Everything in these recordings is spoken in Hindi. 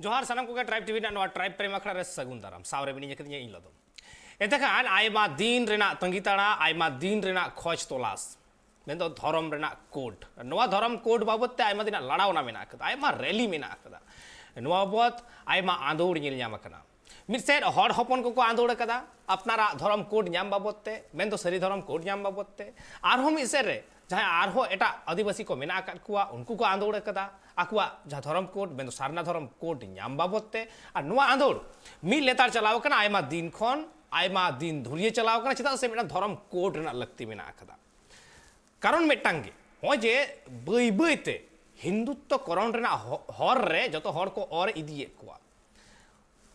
जोहार सानम को ट्राइब टीवी ट्राइब प्रेम अखड़ा रे सगुन दाराम सावरे बिनी जकत इन लदो एतखान आयमा दिन रेना तंगिताड़ा आयमा दिन रेना खोज तलाश मेंदो धर्म रेना कोड नोआ धर्म कोड बाबत ते आयमा दिना लड़ावना मेना कदा आयमा रैली मेना कदा नोआ बाबत आयमा आंदोड़ नेल ᱧᱟᱢ akana मिसेड हड़ हपन को आंदोड़ कदा अपनारा धर्म कोड ᱧᱟᱢ बाबत ते मेंदो सरी धर्म कोड ᱧᱟᱢ बाबत ते आरहो मिसेड रे जहां आरहो एटा आदिवासी को मेना अकाद कुआ उनको को आंदोड़ कदा आकुआ जहां धर्म कोड मेंदो सारना धर्म कोड ᱧᱟᱢ बाबत ते आ नोआ आंदोड़ मी लेतार चलाव कना आयमा दिन खन आयमा दिन धुरिये चलाव कना चिता से मेना धर्म कोड रेना लगती मेना अकादा कारण मिटांगे हो जे बई बईते हिंदुत्व करण रेना हर रे जतो हर को और इदिए कुआ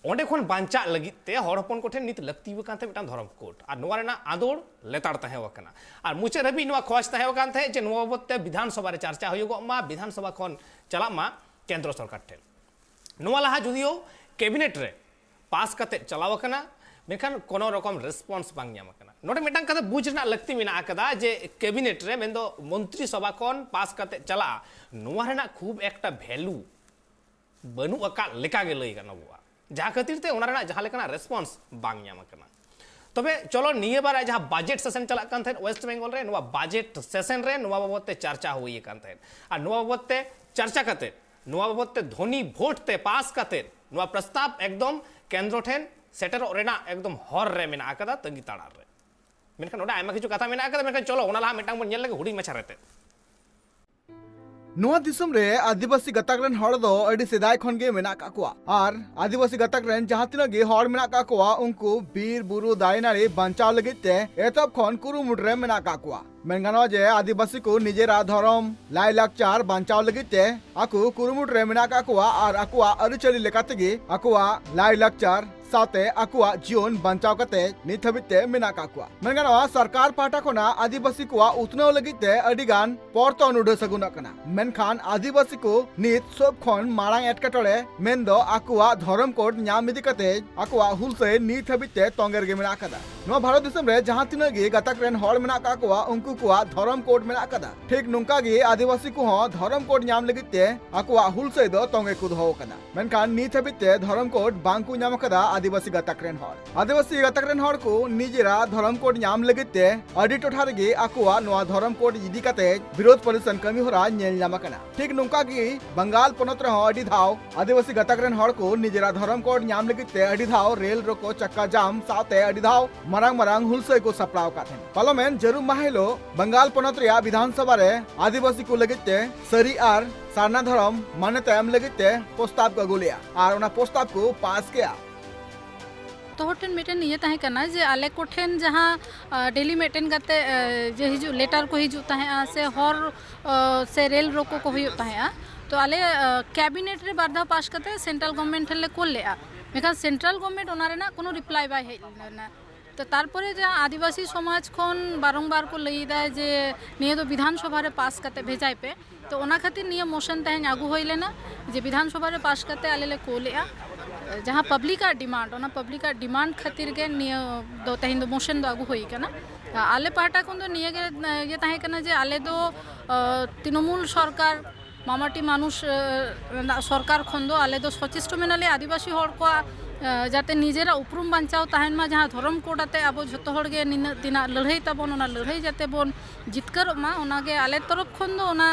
ओंडे खन बांचा लगिते हर हपन को ठेन नित लगती कांते मिटान धर्म कोड आ नोआ रेना आंदोड़ लेतार तहे वकना आ मुचे रबी नोआ खोज तहे वकांते जे नोआ बाबते विधानसभा रे चर्चा होयगो मा विधानसभा खन चला मा केंद्र सरकार ठेन नोआ लहा जुदियो कैबिनेट रे पास कते चलाव कना मेखान कोनो रकम रेस्पॉन्स बांग ᱧᱟᱢ कना नोडे मिटान कदा बुझ रेना लगती मेना कदा जे कैबिनेट रे मेंदो मंत्री सभा खन पास कते चला नोआ रेना खूब एकटा वैल्यू बनु अका लेका गे लई कना बुआ जहाँ खातिर ते उना रेना जहाँ लेकना रेस्पॉन्स बांग ᱧᱟᱢ कना तबे चलो निये बार जहाँ बजट सेशन चला कान थे वेस्ट बेंगल रे नोआ बजट सेशन रे नोआ बाबते चर्चा हुई कान थे आ नोआ बाबते चर्चा कते नोआ बाबते ध्वनि भोट ते पास कते नोआ प्रस्ताव एकदम केंद्र ठेन सेटर रेना एकदम हर रे मेना आकदा तंगी ताड़ा रे मेनखान ओडा आयमा किछु कथा मेना आकदा मेनखान चलो ओना लहा मेटांग बन नेल लगे हुडी मछा रहते नोआ दिसम रे आदिवासी गतक रेन हड़ दो अडी सेदाय खन गे मेना काकुआ और आदिवासी गतक रेन जहां तिना गे हड़ मेना काकुआ उनको बीर बुरु दायनारे बंचाव लगिते एतब खन कुरुमुट रे मेना काकुआ मेनगानो जे आदिवासी को निजेरा धर्म लाई लाकचार बंचाव लगिते आकु कुरुमुट रे मेना काकुआ और आकुआ अरिचली लेकाते गे आकुआ लाई लाकचार साथे आकुआ जीवन बंचाव कते नित हबिते मेना काकुआ मेनगानो सरकार पाटा कोना आदिवासी को उतनाव लगिते अडिगान परतन उडे सगुना कना मेनखान आदिवासी को नित सब खन मारांग एटकाटोले मेनदो आकुआ धर्म कोड ᱧᱟᱢ इदी कते आकुआ हुलसे नित हबिते तोंगेर गे मेना कदा नो भारत दिसम रे जहां तिना गे गतक रेन हड़ मेना काकुआ उनको को धर्म कोड मेना कदा ठीक नुंका गे आदिवासी को धर्म कोड ᱧᱟᱢ लगिते आकुआ हुलसे दो तोंगे को दो कदा मेनखान नित हबिते धर्म कोड बांकु ᱧᱟᱢ कदा आदिवासी गतक रेन हड़ को निजेरा धर्म कोड ᱧᱟᱢ लगिते अडी टोठा रेगे आकुआ नोआ धर्म कोड इदी कते विरोध प्रदर्शन कमी होरा नेल ᱧᱟᱢ कना ठीक नुंका गे बंगाल पनत रे अडी धाव आदिवासी गतक रेन हड़ को निजेरा धर्म कोड ᱧᱟᱢ लगिते अडी धाव रेल रोको चक्का जाम साथे अडी धाव मरांग मरांग हुलसे को सपड़ाव काथेन पार्लियामेंट जरूर माहिलो बंगाल पनत रे विधानसभा रे आदिवासी को लगिते सरी आर सारना धर्म मान्यता एम लगिते प्रस्ताव को अगुलिया और उना प्रस्ताव को पास किया तो होटेन मिटेन ये तहे करना जे आले कोठेन जहाँ डेली मेटेन करते जे हिजु लेटर को हिजु तहे से हर से रेल रोको को हुई तहे तो आले कैबिनेट रे बारधा पास करते सेंट्रल गवर्नमेंट ले कोल ले मेखा सेंट्रल गवर्नमेंट ओना रेना कोनो रिप्लाई बाय हेना तो तारपरे जहाँ आदिवासी समाज खन बारंबार को लईदा जे निये तो विधानसभा रे पास करते भेजाय पे तो ओना खातिर निये मोशन तहे आगु होई लेना जे विधानसभा रे पास करते आले ले कोलेआ जहाँ पब्लिक डिमांड खातिर के निये दो तहिन दो मोशन दो आगु होई कना आले पार्टा को दो निये ये तहे कना जे आले दो तृणमूल सरकार मामाटी मानुष सरकार खन दो आले दो सचेष्ट मेनाले आदिवासी हड़ को जाते निजेरा उपरूम बांचाव तहन मा जहाँ धर्म कोड आते अब झोतो हड़ गे तिना लड़ाई ताबन ओना लड़ाई जाते बन जितकर मा ओनागे आले तरफ खन दो ओना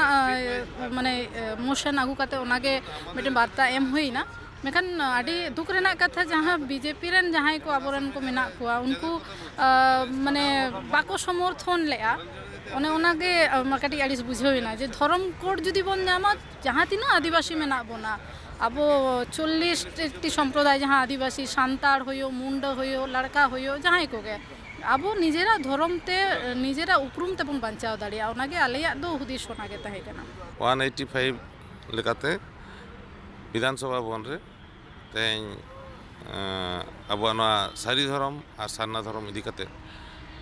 माने मोशन आगु काते ओनागे मिटे वार्ता एम हुईना मेखान आडी दुख रेना कथा जहाँ बीजेपी रेन जहाँ को आबोरन को मेना कुआ उनको माने बाको समर्थन लेआ ओने ओनागे माकाटी आड़िस बुझेना जे धर्म कोड जुदी बन ᱧᱟᱢᱟ जहाँ तीना आदिवासी मेना बोना अब 40 टी सम्प्रदाय जहाँ आदिवासी सान्ताड़ होयो मुंडा होयो लड़का होयो जहाँ को गे अब निजेरा धर्म ते निजेरा उपरूम ते बन बांचाव दाड़िया ओनागे आलेया दो हुदिस ओनागे तहे कना 185 लेकाते विधानसभा भवन रे तें अब सारी धर्म और सारना धर्म इदी कते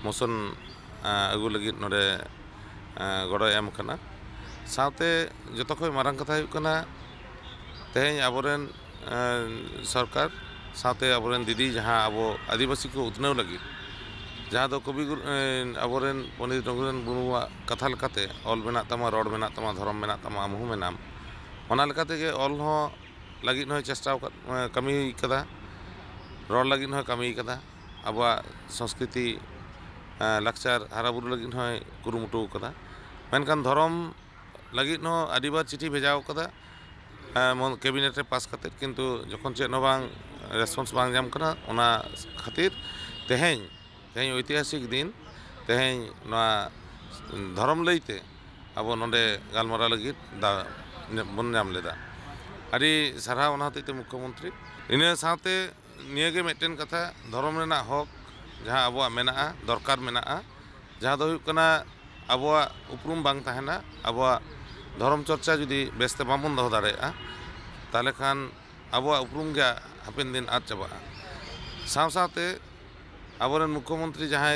मोशन अगु लगी नोडे गड़ो एम कना साथे जतो खय मारंग कथा हुई कना तें आबोरेन सरकार साथे आबोरेन दीदी जहाँ अब आदिवासी को उतनाव लगी जहाँ दो कवि आबोरेन पंडित रघुनाथ मुर्मुआ कथा लेकाते ऑल मेना तमा रड़ मेना तमा धर्म मेना तमा मुहु मेनाम ओना लेकाते गे ऑल हो लगी चेष्टा कमी कदा रड़ लगी कमी कदा अब संस्कृति लाक्चार हाराबुरु लगी कुरुमुटु कदा मेनखान धर्म लगी आदिबार चिठी भेजा कदा कैबिनेट रे पास करते किंतु जखन चेद बांग रेसपन्स बांग जाम कना ओना खातिर तेहें ऐतिहासिक दिन तेहें धर्म लईते अब नोडे गालमारा लगी बन नाम लेदा अड़ी सारा ओना हतेते मुख्यमंत्री इन साथे नियगे मिदटेन कथा धर्म रेना हक जहाँ अब मेना दरकार मेना जहाँ दो हुयुग कना अब उपरूम बांग तहना अब धर्म चर्चा जुदी बेस्ते बाबन दो दाड़ेगा ताले खान अब उपरूम गे हापेन दिन आद चाबा साव साथे आबोरेन मुख्यमंत्री जहाँ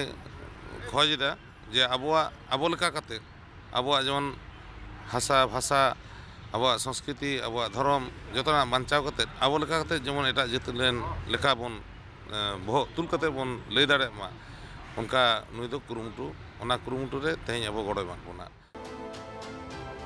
खोजना जे अब लेका काते अब जेमन हासा भाषा अब संस्कृति अब धर्म जोतना बांचाव काते अब लेका काते जेमन एटा जाति रेन लेका बन बहग तुल काते बन लई दाड़े मा उनका नुई दो कुरुमुटु रे तेहें अब गड़ो एमाद बोना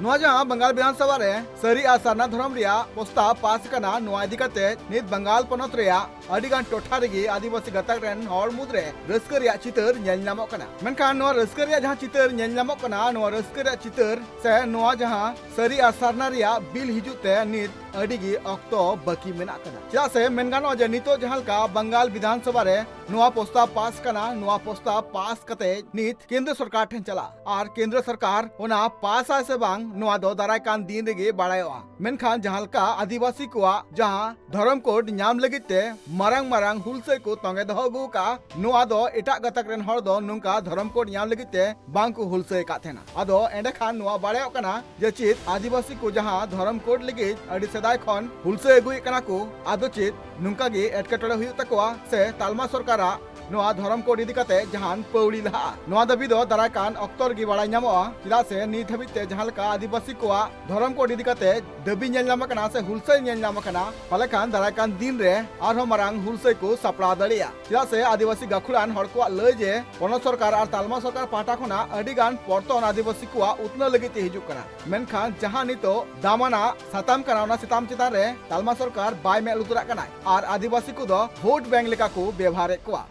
नोआ जहां बंगाल विधानसभा रे सरी आ सारना धर्म रिया प्रस्ताव पास कना नोआ इदी कते नित बंगाल पनत रिया अडिगान टोठा रेगी आदिवासी गतक रेन हर मुद्रे रस्क रिया चितर नेल नामो कना मेनखान नोआ रस्क रिया जहां चितर नेल नामो कना नोआ रस्क रिया चितर से नोआ जहां सरी आ सारना रिया बिल हिजुते नित अडिगी अक्तो बाकी मेना कना चेदा से मेनगानो जे नितो जहां का बंगाल विधानसभा रे नोआ प्रस्ताव पास कना नोआ प्रस्ताव पास कते नित केंद्र सरकार ठेन चला और केंद्र सरकार ओना पास आ से बांग नोआ दो दाराय कान दिन रेगे बाड़ायोआ मेनखान जहां का आदिवासी कोआ जहां धर्म कोड न्याम लगिते मारांग मारांग हुलसे को तंगे दहगु का नोआ दो एटा गतक रेन हर दो नुंका धर्म कोड न्याम लगिते बांग को हुलसे का थेना आदो एंडे खान नोआ बाड़ायो कना जे चित आदिवासी को जहां धर्म कोड लगी अडी सदाय खन हुलसे अगुय कना को आदो चित नुंका गे एटकेटोड़े हुयु तकोआ से तालमा सरकारा नोआ धर्म कोड इदी कते जहान पौड़ी लहा नोआ दाबी दो दाराय कान अक्तर गी बाड़ाय न्यामोआ चिदा से नित हबिते जहां का आदिवासी कोआ धर्म कोड इदी कते दबी नेल नाम कना से हुलसे नेल नाम कना पाले खान दाराय कान दिन रे आरो मारांग हुलसे को सपड़ा दड़िया चिदा से आदिवासी गाखुरान हर को लय जे पनत सरकार और तालमा सरकार पाटा खना अडी गान परतन आदिवासी कोआ उतना लगिते हिजुक कना मेनखान जहां नितो दामाना साताम कना ओना सिताम चितान रे तालमा सरकार बाय मे लुतरा कना और आदिवासी को दो वोट बैंक लेका को व्यवहार कोआ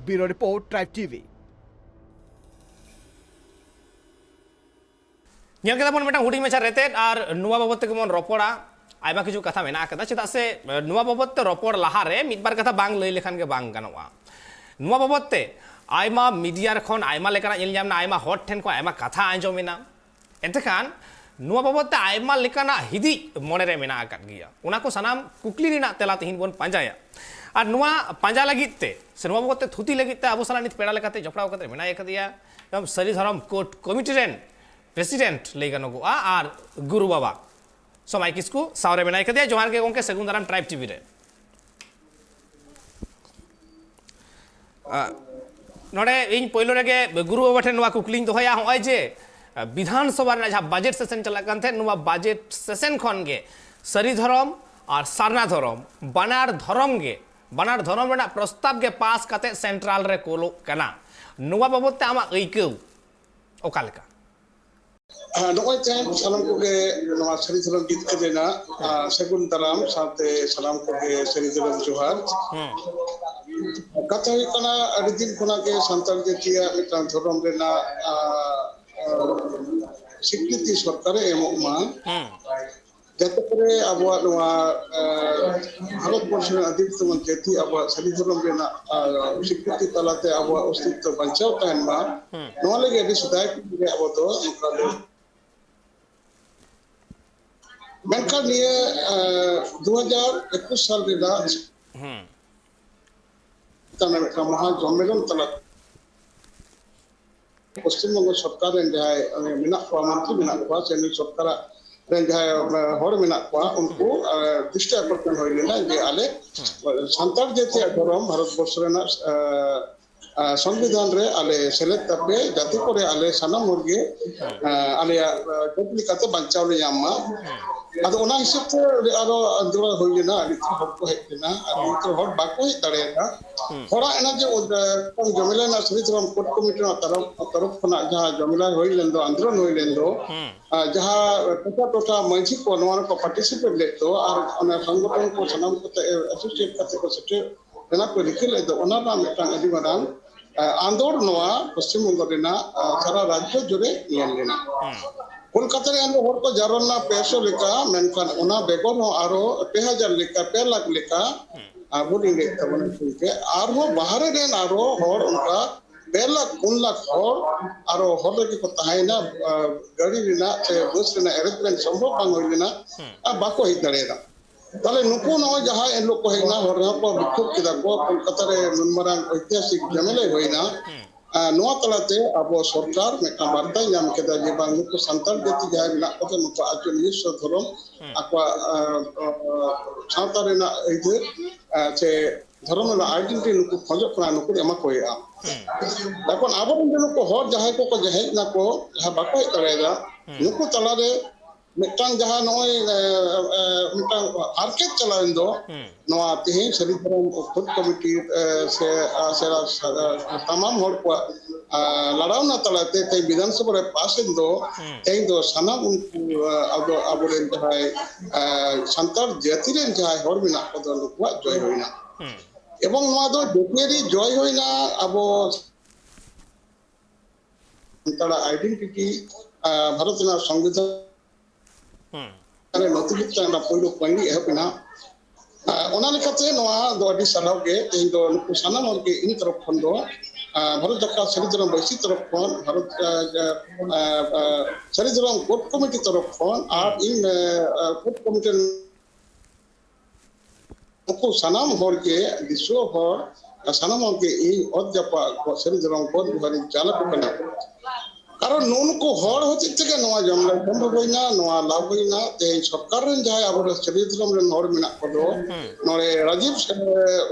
ब्यूरो रिपोर्ट ट्राइब टीवी ᱧᱮᱞ ᱠᱮᱫᱟ ᱵᱚᱱ ᱢᱤᱫᱴᱟᱝ ᱦᱩᱰᱤᱧ ᱢᱟᱪᱷᱟ ᱨᱮᱛᱮᱫ ᱟᱨ ᱱᱚᱣᱟ ᱵᱟᱵᱚᱫ ᱛᱮᱜᱮ ᱵᱚᱱ ᱨᱚᱯᱚᱲᱟ ᱟᱭᱢᱟ ᱠᱤᱪᱷᱩ ᱠᱟᱛᱷᱟ ᱢᱮᱱᱟᱜ ᱟᱠᱟᱫᱟ ᱪᱮᱫᱟᱜ ᱥᱮ ᱱᱚᱣᱟ ᱵᱟᱵᱚᱫ ᱛᱮ ᱨᱚᱯᱚᱲ ᱞᱟᱦᱟᱨᱮ ᱢᱤᱫᱵᱟᱨ ᱠᱟᱛᱷᱟ ᱵᱟᱝ ᱞᱟᱹᱭ ᱞᱮᱠᱷᱟᱱ ᱜᱮ ᱵᱟᱝ ᱜᱟᱱᱚᱜᱼᱟ ᱱᱚᱣᱟ ᱵᱟᱵᱚᱫ ᱛᱮ ᱟᱭᱢᱟ ᱢᱤᱰᱤᱭᱟ ᱠᱷᱚᱱ ᱟᱭᱢᱟ ᱞᱮᱠᱟᱱᱟᱜ ᱧᱮᱞ ᱧᱟᱢᱱᱟ ᱟᱭᱢᱟ ᱦᱚᱲ ᱴᱷᱮᱱ ᱠᱷᱚᱱ ᱟᱭᱢᱟ ᱠᱟᱛᱷᱟ ᱟᱸᱡᱚᱢᱮᱱᱟ ᱮᱱᱛᱮᱠᱷᱟᱱ ᱱᱚᱣᱟ ᱵᱟᱵᱚᱫ ᱛᱮ ᱟᱭᱢᱟ ᱞᱮᱠᱟᱱᱟᱜ ᱦᱤᱫᱤᱡ ᱢᱚᱱᱮ ᱨᱮ ᱢᱮᱱᱟᱜ ᱟᱠᱟᱫ ᱜᱮᱭᱟ ᱚᱱᱟ ᱠᱚ ᱥᱟᱱᱟᱢ ᱠᱩᱠᱞᱤ ᱨᱮᱱᱟᱜ ᱛᱮᱞᱟ ᱛᱮᱦᱮᱧ ᱵᱚᱱ ᱯᱟᱸᱡᱟᱭᱟ ᱟᱨ ᱱᱚᱣᱟ ᱯᱟᱸᱡᱟ ᱞᱟᱹᱜᱤᱫ ᱛᱮ ᱥᱮ ᱱᱚᱣᱟ ᱵᱟᱵᱚᱫ ᱛᱮ ᱛᱷᱩᱛᱤ ᱞᱟᱹᱜᱤᱫ ᱛᱮ ᱟᱵᱚ ᱥᱟᱞᱟᱜ ᱱᱤᱛ ᱯᱮᱲᱟ ᱞᱮᱠᱟᱛᱮ ᱡᱚᱯᱲᱟᱣ ᱠᱟᱛᱮ ᱢᱮᱱᱟᱭ ᱟᱠᱟᱫᱮᱭᱟ ᱮᱵᱚᱝ ᱥᱟᱹᱨᱤ ᱫᱷᱚᱨᱚᱢ ᱠᱳᱰ ᱠᱚᱢᱤᱴᱤ ᱨᱮᱱ प्रेसिडेंट लई गानोगोआ और गुरु बाबा समाय किस्कू सावरे मेनाय कदिया जोहार के गोंके सगुन दाराम ट्राइब टीवी रे नोडे इन पहिलो रेगे गुरु बाबा ठेन नोवा कुकलिंग दोहया होय जे विधानसभा रे जहां बजट सेशन चला कान थे नोवा बजट सेशन खन गे सरी धर्म और सारना धर्म बनार धर्म रेना प्रस्ताव के पास कते सेंट्रल रे कोलो कना नोवा बाबत ते आमा अइकौ ओकालका नोय चैन सालाम को के नवा सरी धर्म गीत के देना सगुन दाराम साथे सालाम को के सरी धर्म जोहार कथा कना अडी दिन कोना के संतान जेतिया मिटान धर्म रेना स्वीकृति सरकार एमोमा जते करे अबवा नवा भारत वर्ष अधिकतम जेति अबवा सरी धर्म रेना स्वीकृति तलाते अबवा अस्तित्व बचाव तहन मा नवा लगे अडी सदाय के अबो तो नकले मेनका निये 2021 साल रेना तना महा सम्मेलन तला पश्चिम बंग सरकार रेन जाय मिना को मंत्री मिना को सेनी सरकार रेन जाय हर मिना को उनको दृष्टि आकर्षण होइलेना जे आले संतान जेते धर्म भारत वर्ष रेना संविधान रे आले सेलेक्ट तपे जाति करे आले सनम होगे आले टोटली काते बचाव ले यामा अदो ओना हिसाब ते आरो आंदोलन होइना अनित हर को हेतना अनित हर बाको हे तड़ेना थोड़ा एना जे जमिला ना श्रीधरम कोर्ट कमिटी ना तरफ खना जहां जमिला होइलेंदो आंदोलन होइलेंदो जहां टोटा मंची को नवा को पार्टिसिपेट लेतो और ओना संगठन को सनम को एसोसिएट करते को सेटे एना को लिखिल दो ओना ना मेटांग अदि मारांग आंदोलन नवा पश्चिम बंग रेना सारा राज्य जुड़े लेना कोलकाता रे अंदर हर को जारना 500 लेका मेनखान ओना बेगोर हो आरो 2000 लेका 2 लाख लेका आबुनी ले तबन के आरो बाहर रे आरो हर उनका 2 लाख 3 लाख हर आरो हर के को ताइना गाड़ी रेना से बस रेना एरोप्लेन संभव बांग होइना बाको हि दरेना ताले नुको न जहां ए लोग को हेना हर को विक्षोभ किदा को कोलकाता रे मनमरान ऐतिहासिक जमेले होइना नोआ तलाते अब सरकार में बार्ता नाम केदा जे बांग नुको संताल जाति जाय मिना को नुको आचो निश्चय धरम आकवा सावता रेना इदे से धर्म ना आइडेंटिटी नुको खोजो करा नुको एमा कोया तखन आबो नुको हर जहां को जहे ना को जहां बाको तरेगा नुको तलारे मिटांग जहां नोय मिटांग आर्केट चलाइन दो नोआ तिहि सरिधरम खुद कमिटी से तमाम हर को लड़ावना तलाते ते विधानसभा रे पास दो ते दो सनम उनको अब जहाय संतार जाति रे जहाय हर बिना को दो लुकवा जय होइना एवं नोआ दो डेफिनेटली जय होइना अब संतार आइडेंटिटी भारत ना संविधान अरे नोटिफिकेशन ना पहिलो पहिली एहपिना ओना लेकाते नोआ दो अडी सलाव के इन दो नुकु सनम और के इन तरफ खन दो भारत जक्का सरिधरम बैसी तरफ खन भारत सरिधरम कोर्ट कमिटी तरफ खन और इन कोर्ट कमिटी नुकु सनम हर के दिसो हर सनम के इन अध्यपा सरिधरम कोर्ट भरी चालक कना कारण नून को हर होते के नवा जमला संभव होइना नवा लाभ होइना ते सरकार रेन जाय अब सरिधरम रे नोर मिना को दो नोरे राजीव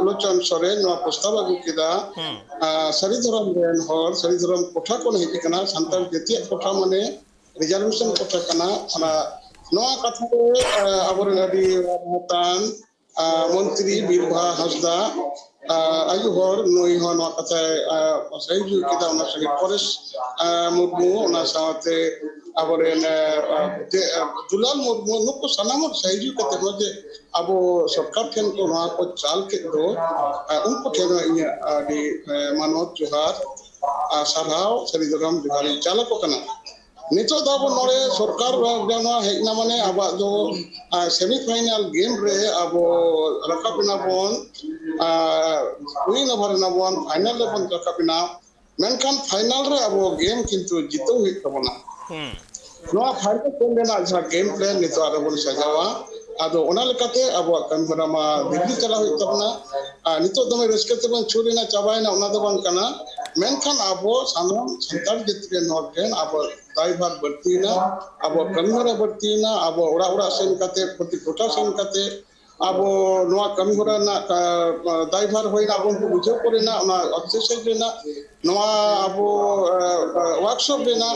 उलोचन सोरेन नवा प्रस्ताव अगु किदा सरिधरम रेन हर सरिधरम कोठा को हेति कना संताल जति कोठा माने रिजर्वेशन कोठा कना अना नवा कथा रे अब नदी महतान मंत्री बीरभा हसदा आयु हर नई हो नवा कथा सही जु किदा ओना सगे फॉरेस्ट मुर्मू ओना साथे अबरेन दुलाल मुर्मू नुको सनाम सही जु कते मजे अब सरकार ठेन को नवा को चाल के दो उनको ठेन इया आदि मानव जोहार साराव सरिधरम जोहारी चालक कना नितो दाबो नोरे सरकार जाना हेना माने आबा दो सेमीफाइनल गेम रे आबो रकापिना बोन विन ओवर ना बोन फाइनल ले बोन रकापिना मेनखान फाइनल रे आबो गेम किंतु जितो हुई तबना नोआ फाइनल कोन देना जा गेम प्लान नितो आरो बोन सजावा आदो ओना लेकाते आबो कनबरामा दिल्ली चला हुई तबना नितो दमे रस्कते बन छुरीना चाबायना ओना दो बन कना मेनखान आबो सामम संताल जितरे नोटेन आबो दायभार बढ़तीना अब कमीहरा बढ़तीना अब ओड़ा ओड़ा सेन काते प्रति कोटा सेन काते अब नोआ कमीहरा ना दायभार होइना अब उनको बुझे पड़ेना ना एक्सरसाइज रेना नोआ अब वर्कशॉप रेना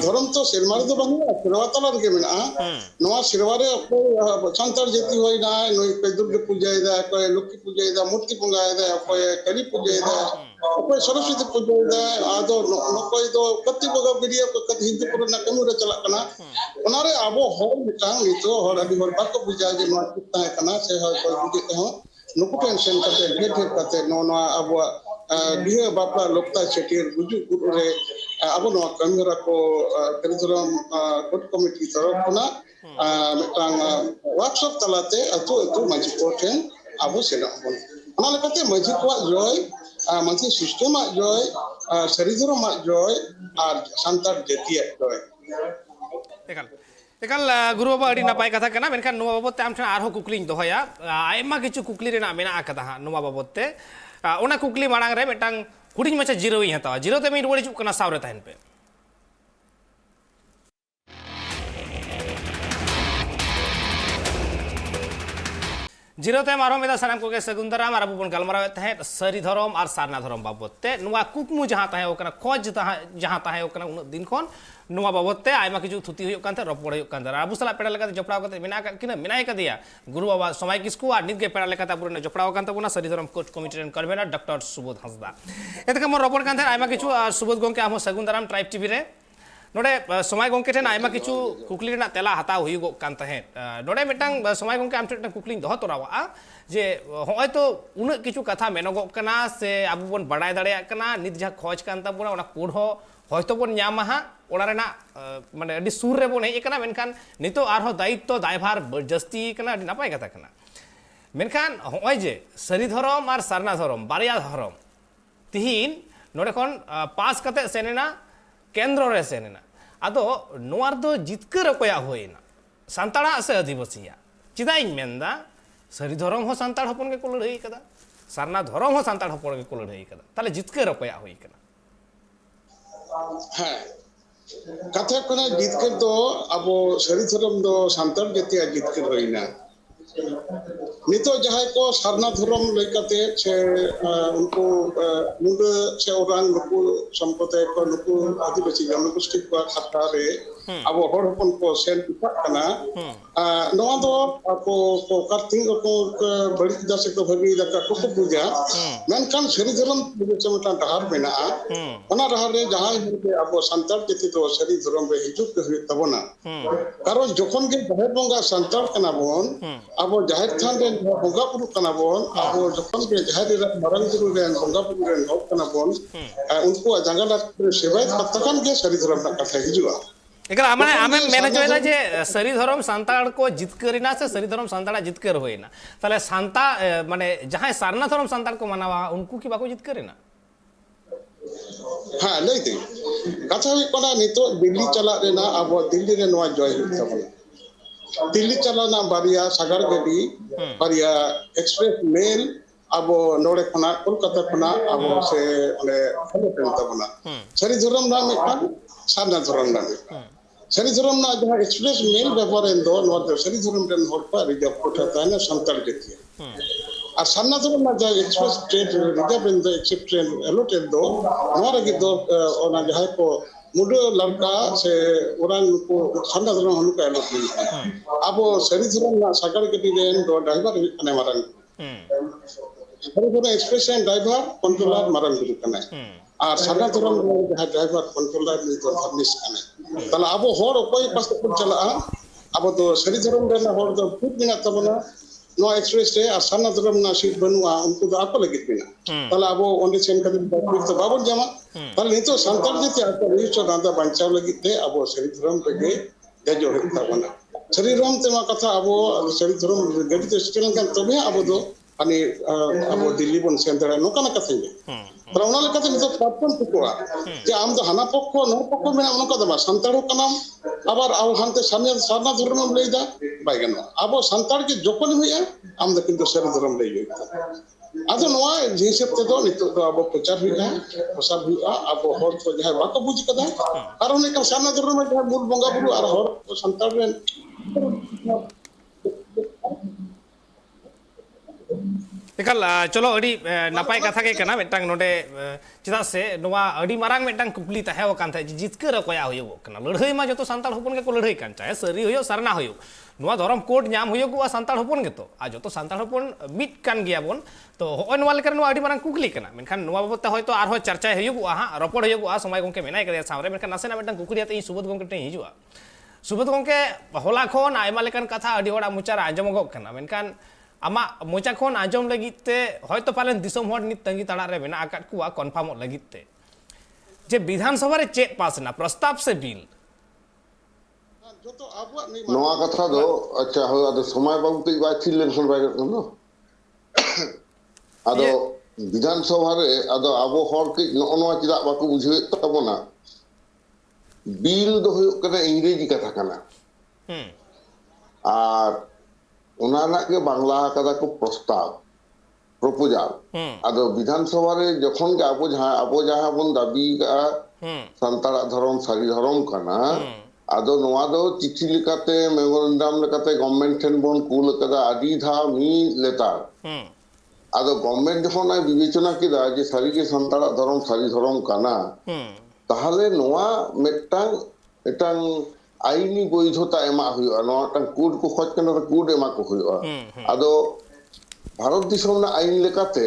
धर्म तो सिरमार दो बंगा सिरवा तला रे मेना नोआ सिरवारे संतार जेती होइना नोई पे दुर्गा पूजा इदा कोई लक्ष्मी पूजा इदा मूर्ति पूजा इदा कोई काली पूजा इदा कोई सरस्वती पूजा इदा आदो कोई दो कत्ती बगा वीडियो को कत हिंदू पुर ना कमुरे चला कना ओनारे आबो होल मिटांग नितो होल अभी होल बाको पूजा जे नोआ कितना है कना से हो कोई बुझे हो नुको टेंशन करते ढेर ढेर करते नो अब बिहे बापला लोकता चेटियर गुजु गुरु रे अब नो कमीरा को सरिधरम कोर्ट कमिटी तरफ खना मिटांग वर्कशॉप तलाते अतो अतो माजी कोठेन अब सेना बोन ओना लेकाते माजी को जय माजी सिस्टम जय सरिधरम जय और संतार जतिया जय एकाल एकाल गुरु बाबा अड़ी नापाय कथा कना मेनखान नोवा बाबत आम ठन आरो कुकली दोहया आयमा किछु कुकली रेना मेना कदा हा नोवा बाबत ते ओना कुकली मांग रे मेटांग हुडिंग मचा जीरो ही हता जीरो ते मी रुवाड़ी चुप कना सावरे तहन पे जिरोते मारो मेदा सानाम को के सगुन दाराम और अबू बन गलमाराव तहे सरी धरम और सारना धरम बाबत ते नुआ कुकमु जहां तहे ओकना खोज जहां तहे ओकना उन दिन खन नुआ बाबत ते आयमा किछु थुती हुई कांते रपड़ हुई कांते अबू सला पेड़ा लेकाते जपड़ाव काते मिना किना मिनाय का दिया गुरु बाबा समय किसको आ नित के पेड़ा लेकाते अबू ने जपड़ाव कांते बुना सरी धरम कोच कमिटी रेन कन्वेनर डॉक्टर सुबोध हंसदा एतका मोर रपड़ कांते आयमा किछु सुबोध गोंके आमो सगुन दाराम ट्राइब टीवी रे नोडे समय गोंके ठेन आयमा किछु कुकली रेना तेला हताव हुई कान तहे नोडे मिटांग समय गोंके आम ठेन कुकली दोह तोरावा जे होय तो उन किछु कथा मेनोगो कना से आबू बन बड़ाय दाड़ेया कना नित जहा खोज कान ताबोना ओना कोड हो होयतो बन ᱧᱟᱢᱟ हा ओना रेना माने अडी सुर रे बन हेज कना मेनखान नितो आरो दायित्व दायभार जस्ती कना अडी नापाय कथा कना मेनखान होय जे सरी धरम और सारना धरम बारिया धरम तिहिन नोडे खन पास कते सेनेना केंद्र रे सेनेना आदो नोआर दो जितकर अकया होयना सांताड़ा से आदिवासिया चिदा इन मेनदा सरी धरम हो सांताड़ हपन के को लड़ाई कदा सारना धरम हो सांताड़ हपन के को लड़ाई कदा ताले जितकर अकया होई कना हाँ कथा कना जितकर दो अब सरी धरम दो सांताड़ जतिया जितकर होइना नितो जहां को सारना धर्म लेकाते से उनको मुंडे से ओरांग नुकु संपते को नुकु आदिवासी जनगोष्ठी को खाता रे अब हर हपन को सेन कना नवा दो को कार्तिक को बड़ी दशक तो भगी दका को पूजा मेनखान सरी धर्म समता डहार मेना ओना डहार रे जहां अब संतार जति तो सरी धर्म रे हिजुक तबना कारण जखन के बहर बंगा संतार कना बोन अब जाहिर थान रे बंगा बुरु कना बोन अब जखन के जाहिर रे मरंग गुरु रे बंगा बुरु रे नौ कना बोन उनको जंगल सेवायत तखन के सरी धर्म ना कथा हिजुआ एकरा माने आमे मेने जोइला जे सरी धरम सांताड़ को जितकरिना से सरी धरम सांताड़ा जितकर होइना ताले सांता माने जहां सारना धरम सांताड़ को मनावा उनको की बाको जितकरिना हाँ लई दे कथा हुई कोना नितो दिल्ली चला रेना अब दिल्ली रे नवा जॉय तबना दिल्ली चला ना बारिया सागर गडी बारिया एक्सप्रेस मेल अब नोड़े खना कोलकाता खना अब से ओने तबना सरी धरम ना में सारना धरम ना सरी धरम ना जहां एक्सप्रेस मेल व्यवहार दो नोर सरी धरम रेन होर पा रिजर्व कोठा ताने संताल जतिया आ सारना धरम ना जहां express train reserve in the except train allotted दो नोर गे दो ओना जहां को मुडो लड़का से ओरान को सारना धरम हनु का एलोट अब सरी धरम ना सागर गडी रेन दो ड्राइवर कने मारन सरी धरम एक्सप्रेस एंड ड्राइवर कंट्रोलर मारन गुरु कने और सारना धरम जहां ड्राइवर कंट्रोलर नि तो धर्मिस कने तला अब होर कोई पास को चला अब तो सरी धरम रे होर दो फुट बिना तबना नो एक्सप्रेस रे और सारना धरम ना सीट बनुआ उनको तो आपको लगित बिना तला अब ओंडे सेन कदि तो बाबन जमा तला नि तो संतान जति आपको रिचो दादा बंचाव लगित ते अब सरी धरम रे देजो तबना सरी धरम ते मा कथा अब सरी धरम गडी तो स्टेलन kan तबे अब दो अनि अब दिल्ली बन सेंटर नोकाना कथा है पर ओना लेकाते नितो प्लाटफॉर्म पुकोआ जे आम दो हाना पक्को नो पक्को मेना उनका दबा संताड़ो कनाम आबार आव हानते सारना धर्म लेदा बायगनो अब संताड़ के जोकन हुइया आम द किंतु सरी धर्म ले आदो नोआ जे हिसाब ते दो नितो दो अब प्रचार हुइया प्रसार हुइया अब होर तो जहां बाको बुझ कदा कारण एक सारना धर्म में जहां मूल बंगा बुरु और होर संताड़ रे एकल चलो अड़ी नपाय कथा के कना मेटांग नोडे चिदा से नोवा अड़ी मारांग मेटांग कुपली तहे कान थे जितकर अकया होयो कना लड़ाई मा जतो सांताड़ हपन के को लड़ाई कान चाहे सरी होयो सारना होयो नोवा धरम कोड ᱧᱟᱢ होयो को सांताड़ हपन के तो आ जतो सांताड़ हपन मिट कान गिया बोन तो होय नोवा लेकर नोवा अड़ी मारांग कुकली कना मेनखान नोवा बाबत होय तो आर हो चर्चा होयो को हा रपड़ होयो को समय गोंके मेनाय करे सामरे मेनखान नासेना मेटांग कुकली आते सुबोध गोंके टे हिजुआ सुबोध गोंके होला खन आयमा लेकन कथा अड़ी होड़ा मुचार आंजमगो कना मेनखान आमा मोचा खन आंजम लगिते हयतो पालन दिसम हर नित तंगी ताड़ा रे मेना आकाट कुआ कन्फर्म लगिते जे विधानसभा रे चेक पास ना प्रस्ताव से बिल नवा कथा दो अच्छा हो आदो समय बाबू ते बाय थिल लेन बाय नो आदो विधानसभा रे आदो आबो हर के नवा चिदा बाको बुझे तबना बिल दो हो कने अंग्रेजी कथा कना और उनाना के बांग्ला कदा को प्रस्ताव प्रपोजल आदो विधानसभा रे जखन के आबो जहां बन दाबी का संताड़ा धर्म सारी धर्म कना ᱟᱫᱚ ᱱᱚᱣᱟ ᱫᱚ ᱪᱤᱴᱷᱤ ᱞᱮᱠᱟᱛᱮ ᱢᱮᱢᱳᱨᱮন্ডাম লেখাতে গভর্নমেন্ট ᱴᱷᱮᱱ ᱵᱚᱱ ᱠᱩᱞ ᱟᱠᱟᱫᱟ ᱟᱹᱰᱤ ᱫᱷᱟᱣ ᱢᱤᱫ ᱞᱮᱛᱟᱲ ᱟᱫᱚ ᱜᱚᱵᱷᱚᱨᱱᱢᱮᱱᱴ ᱡᱚᱠᱷᱚᱱ ᱵᱤᱵᱮᱪᱚᱱᱟ ᱠᱮᱫᱟ ᱡᱮ ᱥᱟᱹᱨᱤᱜᱮ ᱥᱟᱱᱛᱟᱲᱟᱜ ᱫᱷᱚᱨᱚᱢ ᱥᱟᱹᱨᱤ ᱫᱷᱚᱨᱚᱢ ᱠᱟᱱᱟ তাহলে ᱱᱚᱣᱟ ᱢᱤᱫᱴᱟᱝ আইনি বৈধতা এমা হুᱭᱩᱜᱼᱟ ᱱᱚᱣᱟ ᱢᱤᱫᱴᱟᱝ ᱠᱳᱰ ᱠᱚ ᱠᱷᱚᱡ ᱠᱟᱱᱟ ᱠᱳᱰ ᱮᱢᱟ ᱠᱚ হুᱭᱩᱜᱼᱟ ᱟᱫᱚ ᱵᱷᱟᱨᱚᱛ ᱫᱤᱥᱚᱢ ᱨᱮᱱᱟᱜ ᱟইন লেখাতে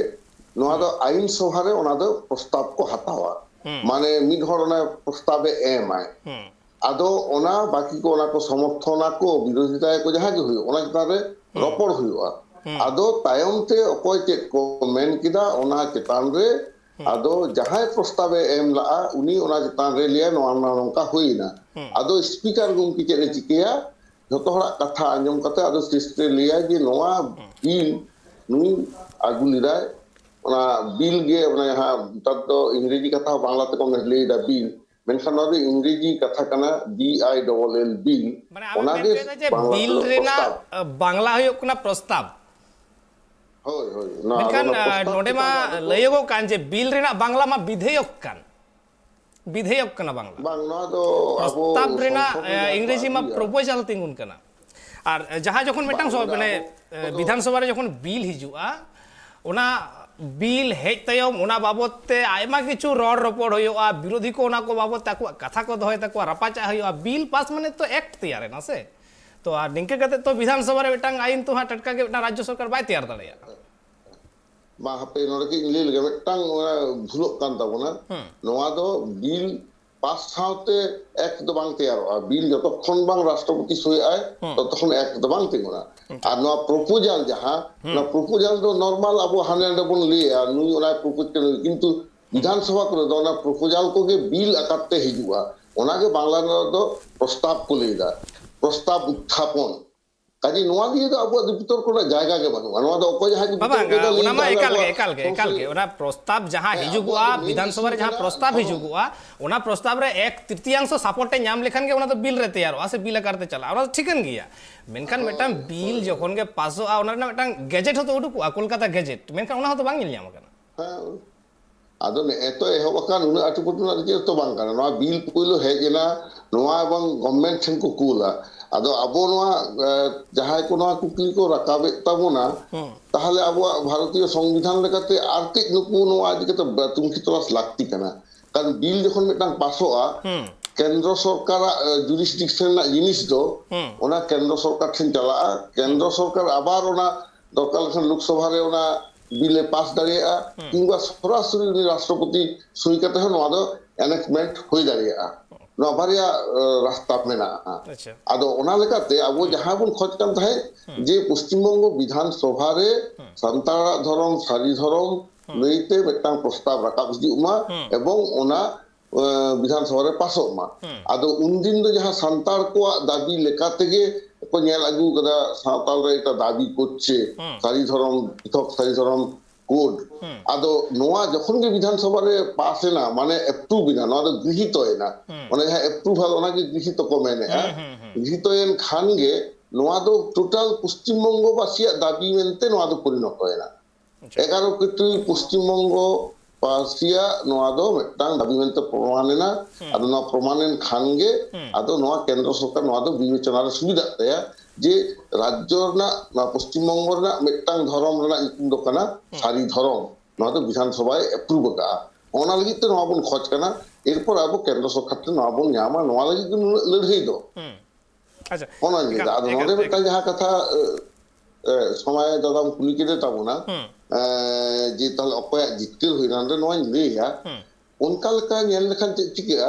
ᱱᱚᱣᱟ ᱫᱚ আইন সভা রে ᱚᱱᱟ ᱫᱚ ᱯᱨᱚᱥᱛᱟᱵ ᱠᱚ ᱦᱟᱛᱟᱣᱟ মানে ᱢᱤᱫ ᱦᱚᱲ ᱚᱱᱟ ᱯᱨᱚᱥᱛᱟᱵᱮ ᱮᱢᱟᱭ ᱟᱫᱚ ᱚᱱᱟ ᱵᱟᱹᱠᱤ ᱠᱚ ᱚᱱᱟ ᱠᱚ ᱥᱚᱢᱚᱨᱛᱷᱚᱱᱟ ᱠᱚ ᱵᱤᱨᱳধিতা ᱠᱚ ᱡᱟᱦᱟᱸ ᱜᱮ ᱦᱩᱭᱩᱜ ᱚᱱᱟ ᱪᱮᱛᱟᱱ ᱨᱮ ᱨᱚᱯᱚᱲ ᱦᱩᱭᱩᱜᱼᱟ ᱟᱫᱚ ᱛᱟᱭᱚᱢ তে ᱚᱠᱚᱭ ᱪᱮᱫ ᱠᱚ ᱢᱮᱱ ᱠᱮᱫᱟ ᱚᱱᱟ ᱪᱮᱛᱟᱱ ᱨᱮ ᱟᱫᱚ ᱡᱟᱦᱟᱸᱭ ᱯᱨᱚᱥᱛᱟᱵᱮ ᱮᱢ ᱞᱟᱜᱼᱟ ᱩᱱᱤ ᱚᱱᱟ ᱪᱮᱛᱟᱱ ᱨᱮ ᱞᱟᱹᱭᱟ ᱱᱚᱣᱟ ᱱᱚᱝᱠᱟ ᱦᱩᱭᱱᱟ ᱟᱫᱚ ᱥᱯᱤᱠᱟর ᱜᱚᱢᱠᱮ ᱪᱮᱫ ᱮ ᱪᱤᱠᱟᱹᱭᱟ ᱡᱚᱛᱚ ᱦᱚᱲᱟᱜ ᱠᱟᱛᱷᱟ ᱟᱸᱡᱚᱢ ᱠᱟᱛᱮ ᱟᱫᱚ ᱥᱤᱥᱴᱮ ᱞᱟᱹᱭᱟ ᱡᱮ ᱱᱚᱣᱟ ᱵᱤᱞ ᱱᱩᱭ ᱟᱹᱜᱩ ᱞᱮᱫᱟᱭ ᱚᱱᱟ ᱵᱤল ᱜᱮ ᱚᱱᱟ ᱡᱟᱦᱟᱸ ᱱᱮᱛᱟᱨ ᱫᱚ ᱤᱝᱨᱮᱡᱤ ᱠᱟᱛᱷᱟ ᱵᱟᱝলা ᱛᱮᱠᱚ ᱞᱟᱹᱭᱫᱟ ᱵᱤল ᱢᱮᱱᱠᱷᱟᱱ ᱱᱚᱣᱟ ᱫᱚ ᱤᱝᱨᱮᱡᱤ ᱠᱟᱛᱷᱟ ᱠᱟᱱᱟ BILL ᱵᱤল মানে আমি ᱚᱱᱟᱜᱮ মেন কইতা যে বাংলা বিল ᱛᱮᱫᱚ রেনা ᱯᱨᱚᱥᱛᱟᱵ বাংলা ᱦᱩᱭᱩᱜ ᱠᱟᱱᱟ প্রস্তাব ᱦᱳᱭ ᱦᱳᱭ ᱚᱱᱟ ᱢᱮᱱᱠᱷᱟᱱ ᱯᱨᱚᱥᱛᱟᱵ ᱱᱚᱰᱮ ᱢᱟ ᱪᱮᱛᱟᱱ ᱨᱮ ᱟᱫᱚ ᱠᱚ- ᱞᱟᱹᱭᱚᱜᱚᱜ ᱠᱟᱱ ᱡᱮ বিল রেনা বাংলা মা বিধেয়ক কান বিধেয়ক কানা বাংলা ᱵᱟᱝ ᱱᱚᱣᱟ ᱫᱚ ᱟᱵᱚ প্রস্তাব রেনা ᱥᱚᱝᱥᱚᱫ ᱨᱮ ᱡᱟᱦᱟᱸ ᱠᱚ ইংরেজি মা ᱟᱹᱜᱩᱭᱟ, প্রপোজাল তিঙ্গুন কানা আর যাহা যখন মিটাং ᱵᱟᱝ, ᱚᱸᱰᱮ মানে ᱟᱵᱚ ᱠᱚᱫᱚ- বিধানসভা রে যখন বিল হিজুᱜᱼᱟ ওনা বিল হেজ তায়ম ওনা বাবদ তে আয়মা কিছু রড় রপড় হইওয়া বিরোধী কো ওনা কো বাবদ তে আকুয়া কথা কো দহয় তাকুয়া রাপাচা হইওয়া বিল পাস মানে তো অ্যাক্ট তৈয়ার না সে তো আর নিংকে কাতে তো বিধানসভা রে মিটাং আইন তো হা টটকা কে মিটাং রাজ্য সরকার বাই তৈয়ার দাঁড়ায়া ᱵᱟᱝ ᱦᱟᱯᱮ ᱱᱚᱰᱮ ᱜᱮ ᱞᱟᱹᱭ ᱞᱮᱜᱮ ᱢᱤᱫᱴᱟᱝ ᱵᱷᱩᱞᱚᱜ ᱠᱟᱱ ᱛᱟᱵᱚᱱᱟ ᱱᱚᱣᱟ ᱫᱚ ᱵᱤᱞ ᱯᱟᱥ ᱥᱟᱶᱛᱮ ᱮᱠᱴ ᱫᱚ ᱵᱟᱝ ᱛᱮᱭᱟᱨᱚᱜᱼᱟ ᱵᱤᱞ ᱡᱚᱛᱚᱠᱷᱚᱱ ᱵᱟᱝ ᱨᱟষ্ট্রপতি ᱥᱳᱭᱟᱭ ᱛᱚᱛᱚᱠᱷᱚᱱ ᱮᱠᱴ ᱫᱚ ᱵᱟᱝ ᱛᱤᱸᱜᱩᱱᱟ ᱟᱨ ᱱᱚᱣᱟ ᱯᱨᱚᱯᱳজাল ᱡᱟᱦᱟᱸ ᱚᱱᱟ ᱯᱨᱚᱯᱳজাল ᱫᱚ ᱱᱚᱨᱢᱟল ᱟᱵᱚ ᱦᱟᱸᱰᱮ ᱱᱟᱰᱮ ᱵᱚᱱ ᱞᱟᱹᱭᱟ ᱱᱩᱭ ᱚᱱᱟ ᱯᱨᱚᱯᱳᱡ ᱠᱟᱱᱟ ᱠᱤᱱᱛᱩ বিধানসভা ᱠᱚᱨᱮ ᱫᱚ ᱚᱱᱟ ᱯᱨᱚᱯᱳজাল ᱠᱚᱜᱮ ᱵᱤᱞ ᱟᱠᱟᱨ ᱛᱮ ᱦᱤᱡᱩᱜᱼᱟ ᱚᱱᱟᱜᱮ ᱵᱟᱝᱞᱟ ᱨᱮᱫᱚ ᱯᱨᱚᱥᱛᱟᱵ ᱠᱚ ᱞᱟᱹᱭᱫᱟ ᱯᱨᱚᱥᱛᱟᱵ উত্থাপন কাজে নোয়া দিয়ে তো আবহাওয়া বিতর্ক করার জায়গা গে বানুয়া নোয়া তো অকয় জাহাজ বাবা বিতর্ক ওনা মা একালকে ওনা প্রস্তাব যাহা হিজুগুয়া বিধানসভা রে যাহা প্রস্তাব হিজুগুয়া ওনা প্রস্তাব রে এক তৃতীয়াংশ সাপোর্টে ñam লেখান গে ওনা তো বিল রে তৈয়ারᱚᱜᱼᱟ সে বিল আকারতে চালা ওনা তো ঠিকান গিয়া মেনখান মিটাং বিল যখন গে পাসᱚᱜᱼᱟ ওনা ᱨᱮᱱᱟᱜ মিটাং গেজেট হতো উডুকুয়া কলকাতা গেজেট মেনখান ওনা হতো বাং ᱧᱮᱞ ᱧᱟᱢ ᱠᱟᱱᱟ ᱟᱫᱚ ᱱᱮᱛᱚ ᱮᱦᱚᱵ ᱟᱠᱟᱱ ᱩᱱᱟᱹᱜ ᱟᱴᱩᱯᱟᱹᱴᱩ ᱨᱮᱱᱟᱜ ᱪᱮᱫ ᱛᱚ ᱵᱟᱝ ᱠᱟᱱᱟ ᱱᱚᱣᱟ ᱵᱤᱞ ᱯᱳᱭᱞᱳ ᱦᱮᱡ ᱮᱱᱟ ᱱᱚᱣᱟ ᱮᱵᱚᱝ ᱜᱚᱵᱷᱚᱨᱱᱢᱮᱱᱴ ᱴᱷᱮᱱ ᱠᱚ ᱠᱩᱞᱟ ᱟᱫᱚ ᱟᱵᱚ ᱱᱚᱣᱟ ᱡᱟᱦᱟᱸᱭ ᱠᱚ ᱱᱚᱣᱟ ᱠᱩᱠᱞᱤ ᱠᱚ ᱨᱟᱠᱟᱵᱮᱫ ᱛᱟᱵᱚᱱᱟ তাহলে আবহাওয়া ভারতীয় সংবিধান লেখাতে আর ᱠᱟᱹᱡ ᱱᱩᱠᱩ ᱱᱚᱣᱟ ᱤᱫᱤ ᱠᱟᱛᱮ ᱛᱩᱱᱠᱷᱤ ᱛᱚᱞᱟᱥ ᱞᱟᱹᱠᱛᱤ ᱠᱟᱱᱟ কারণ বিল যখন মিটাং পাসᱚᱜᱼᱟ কেন্দ্র সরকারাᱜ জুরিসডিকশন ᱨᱮᱱᱟᱜ জিনিস ᱫᱚ ᱚᱱᱟ কেন্দ্র সরকার ᱴᱷᱮᱱ ᱪᱟᱞᱟᱜᱼᱟ কেন্দ্র সরকার আবার ᱚᱱᱟ দরকার লেᱠᱷᱟᱱ লোকসভা রে ᱚᱱᱟ বিলে পাস দাঁড়িয়েগᱼᱟ কিংবা সরাসরি উনি রাষ্ট্রপতি সই কাতে হন নওয়া ᱫᱚ এনাক্টমেন্ট হয়ে দাঁড়িয়েগᱼᱟ নওয়া বারিয়া রাস্তা মেনাগᱼᱟ আচ্ছা ᱟᱫᱚ ᱚᱱᱟ লেᱠᱟতে ᱟᱵᱚ ᱡᱟᱦᱟᱸ ᱵᱚᱱ ᱠᱷᱚᱡ ᱠᱟᱱ ᱛᱟᱦᱮᱸᱫ ᱡᱮ ᱯᱚᱥᱪᱤᱢᱵᱚᱝᱜᱚ ᱵᱤধানসভᱟ ᱨᱮ ᱥᱟᱱᱛᱟᱲᱟᱜ ᱫᱷᱚᱨᱚᱢ ᱥᱟᱹᱨᱤ ᱫᱷᱚᱨᱚᱢ ᱞᱟᱹᱭᱛᱮ ᱢᱤᱫᱴᱟᱝ ᱯᱨᱚᱥᱛᱟᱵ ᱨᱟᱠᱟᱵ ᱦᱤᱡᱩᱜ ᱢᱟ ᱮᱵᱚᱝ ᱚᱱᱟ বিধানসভা রে পাসᱚᱜ ᱢᱟ ᱟᱫᱚ ᱩᱱᱫᱤᱱ ᱫᱚ ᱡᱟᱦᱟᱸ ᱥᱟᱱᱛᱟᱲ ᱠᱚᱣᱟᱜ দাবি লেখা থেকে ko nyel agu kada Santhal রে এটা দাবি করছে সারি ধরম পৃথক সারি ধরম কোড আদো নোয়া যখন গে বিধানসভা রে পাস এনা মানে অ্যাপ্রুভ না নোয়া তো গৃহীত এনা মানে যাহা অ্যাপ্রুভাল ওনা গে গৃহীত কো মেনে গৃহীত এন খান গে নোয়া তো টোটাল পশ্চিমবঙ্গবাসীর দাবি মেনতে নোয়া তো পরিণত এনা 11 কোটি পশ্চিমবঙ্গ পাসিয়া নোয়া দো মিটাং দাবি মেনতে প্রমাণেনা আদো নোয়া প্রমাণেন খান গে আদো নোয়া কেন্দ্র সরকার নোয়া দো বিবেচনার সুবিধা তায়া যে রাজ্য না পশ্চিমবঙ্গ না মিটাং ধরম না ইকুম দো কানা সারি ধরম নোয়া দো বিধানসভায় অ্যাপ্রুভ কা ওনা লাগি তো নোয়া বন খোঁজ কানা এরপর আবো কেন্দ্র সরকার তে নোয়া বন ᱧামা নোয়া লাগি লড়াই দো আচ্ছা ওনা লিদা আদো নোডে মিটাং যাহা কথা সময় দাদাম কুলি কেদে তাবনা যে তাহলে অকয়া জিতকের হইরান রে নোয়া লইয়া उनका लेका ñel लेखान चिकिया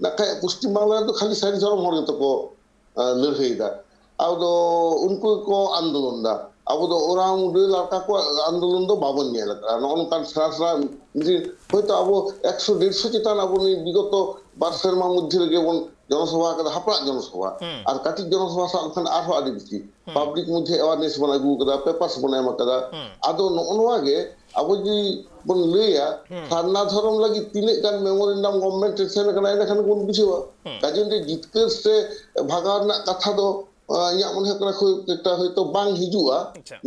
नाखाय पश्चिम बांग्ला तो खाली सारी धर्म हर तो को लड़ाई दा अब तो उनको को आंदोलन दा अब तो ओराम उडे लड़का को आंदोलन तो बाबन ñel का नौन सारा मिजिन হয়তো अब 100 150 চিতান আপনি বিগত বার্ষের মধ্যে লেগে বন জনসভা কাদা হাপড়া জনসভা আর কাটি জনসভা সালখান আরো আদি বেশি পাবলিক মধ্যে অ্যাওয়ারনেস বানাই গু কাদা পেপারস বানাই মা কাদা আদো নওয়াগে আবো জি বন লইয়া সান্না ধরম লাগি তিনে গান মেমোরেন্ডাম গভর্নমেন্ট সেন কানা এখানে কোন বুঝিবা কাজেন যে জিতকের সে ভাগার না কথা দো ইয়া মনে হয় খুব একটা হয়তো বাং হিজুয়া